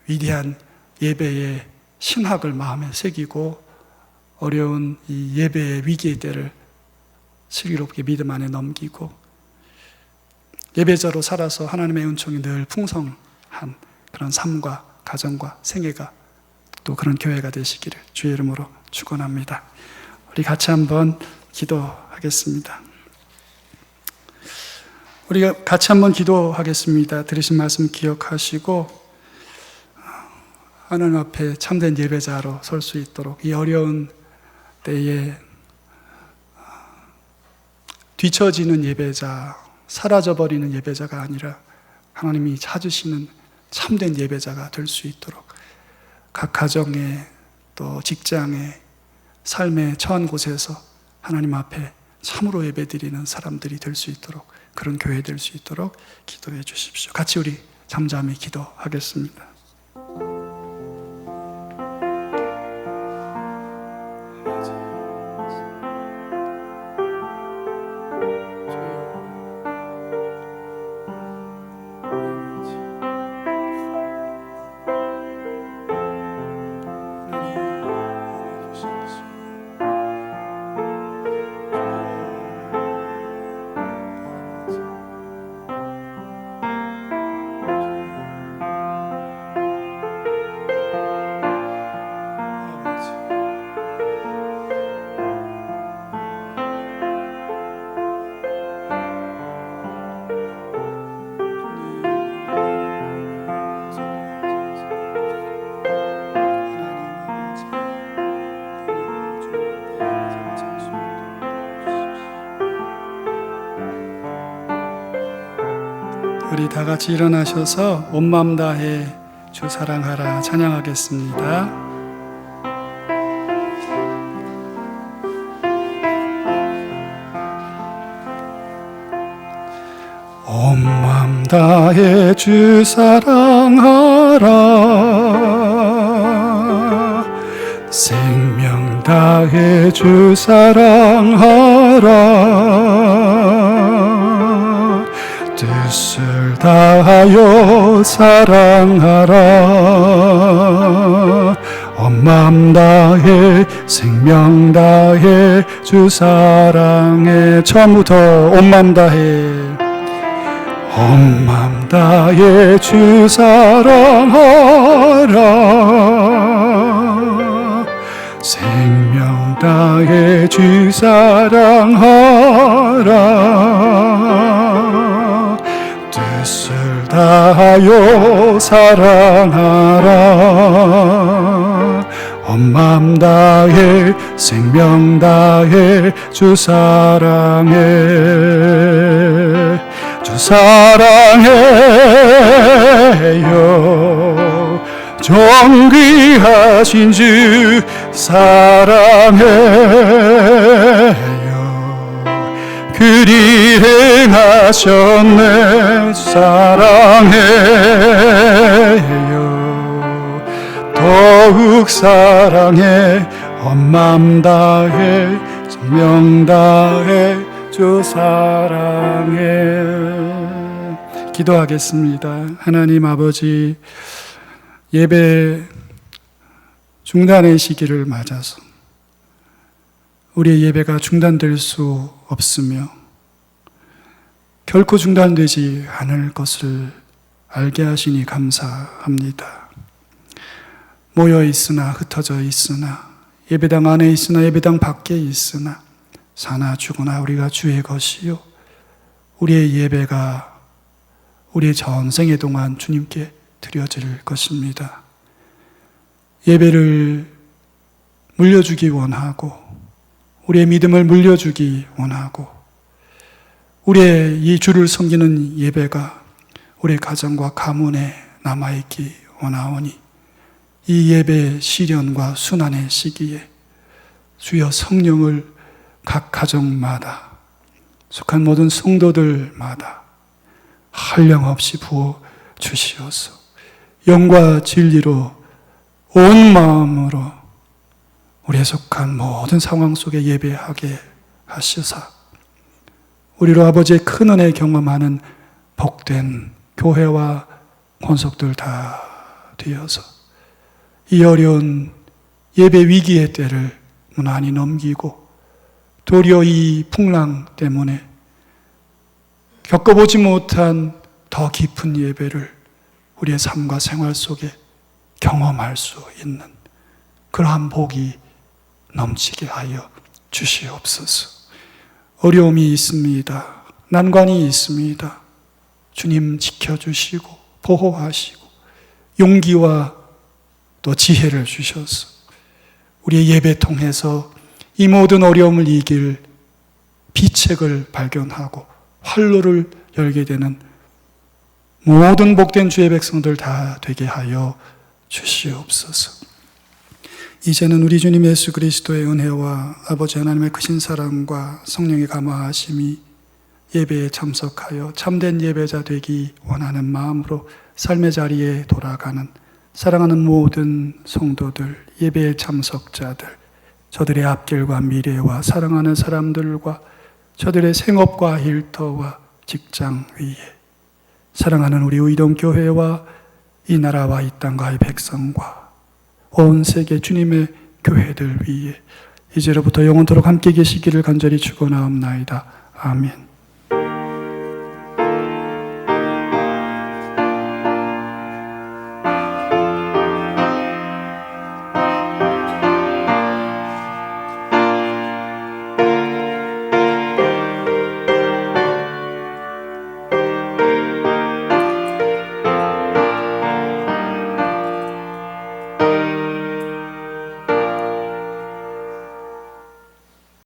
위대한 예배의 신학을 마음에 새기고 어려운 이 예배의 위기의 때를 슬기롭게 믿음 안에 넘기고 예배자로 살아서 하나님의 은총이 늘 풍성한 그런 삶과 가정과 생애가 또 그런 교회가 되시기를 주의 이름으로 축원합니다. 우리 같이 한번 기도하겠습니다. 우리가 같이 한번 기도하겠습니다. 들으신 말씀 기억하시고 하나님 앞에 참된 예배자로 설 수 있도록 이 어려운 때에 뒤처지는 예배자, 사라져버리는 예배자가 아니라 하나님이 찾으시는 참된 예배자가 될 수 있도록 각 가정에 또 직장에 삶의 처한 곳에서 하나님 앞에 참으로 예배드리는 사람들이 될 수 있도록, 그런 교회 될 수 있도록 기도해 주십시오. 같이 우리 잠잠히 기도하겠습니다. 우리 다 같이 일어나셔서 온 마음 다해 주 사랑하라 찬양하겠습니다. 온 마음 다해 주 사랑하라, 생명 다해 주 사랑하라, 뜻을 다하여 사랑하라, 온 마음 다해 생명 다해 주 사랑해. 처음부터 온 마음 다해, 온 마음 다해 주 사랑하라, 생명 다해 주 사랑하라, 다하여 사랑하라. 온 마음 다해 생명 다해 주 사랑해. 주 사랑해요. 존귀하신 주 사랑해요. 그리 행하셨네. 사랑해요. 더욱 사랑해. 온 마음 다해 생명 다해 주 사랑해. 기도하겠습니다. 하나님 아버지, 예배 중단의 시기를 맞아서 우리의 예배가 중단될 수 없으며 결코 중단되지 않을 것을 알게 하시니 감사합니다. 모여 있으나 흩어져 있으나 예배당 안에 있으나 예배당 밖에 있으나 사나 죽으나 우리가 주의 것이요 우리의 예배가 우리의 전생의 동안 주님께 드려질 것입니다. 예배를 물려주기 원하고 우리의 믿음을 물려주기 원하고 우리의 이 주를 섬기는 예배가 우리의 가정과 가문에 남아있기 원하오니 이 예배 시련과 순환의 시기에 주여 성령을 각 가정마다 속한 모든 성도들마다 한량없이 부어 주시옵소서. 영과 진리로 온 마음으로 우리의 속한 모든 상황 속에 예배하게 하시사 우리로 아버지의 큰 은혜 경험하는 복된 교회와 권속들 다 되어서 이 어려운 예배 위기의 때를 무난히 넘기고 도리어 이 풍랑 때문에 겪어보지 못한 더 깊은 예배를 우리의 삶과 생활 속에 경험할 수 있는 그러한 복이 넘치게 하여 주시옵소서. 어려움이 있습니다. 난관이 있습니다. 주님 지켜주시고 보호하시고 용기와 또 지혜를 주셔서 우리의 예배 통해서 이 모든 어려움을 이길 비책을 발견하고 활로를 열게 되는 모든 복된 주의 백성들 다 되게 하여 주시옵소서. 이제는 우리 주님 예수 그리스도의 은혜와 아버지 하나님의 크신 사랑과 성령의 감화하심이 예배에 참석하여 참된 예배자 되기 원하는 마음으로 삶의 자리에 돌아가는 사랑하는 모든 성도들, 예배의 참석자들, 저들의 앞길과 미래와 사랑하는 사람들과 저들의 생업과 일터와 직장 위에 사랑하는 우리 의동교회와 이 나라와 이 땅과의 백성과 온 세계 주님의 교회들 위에 이제로부터 영원토록 함께 계시기를 간절히 축원하옵나이다. 아멘.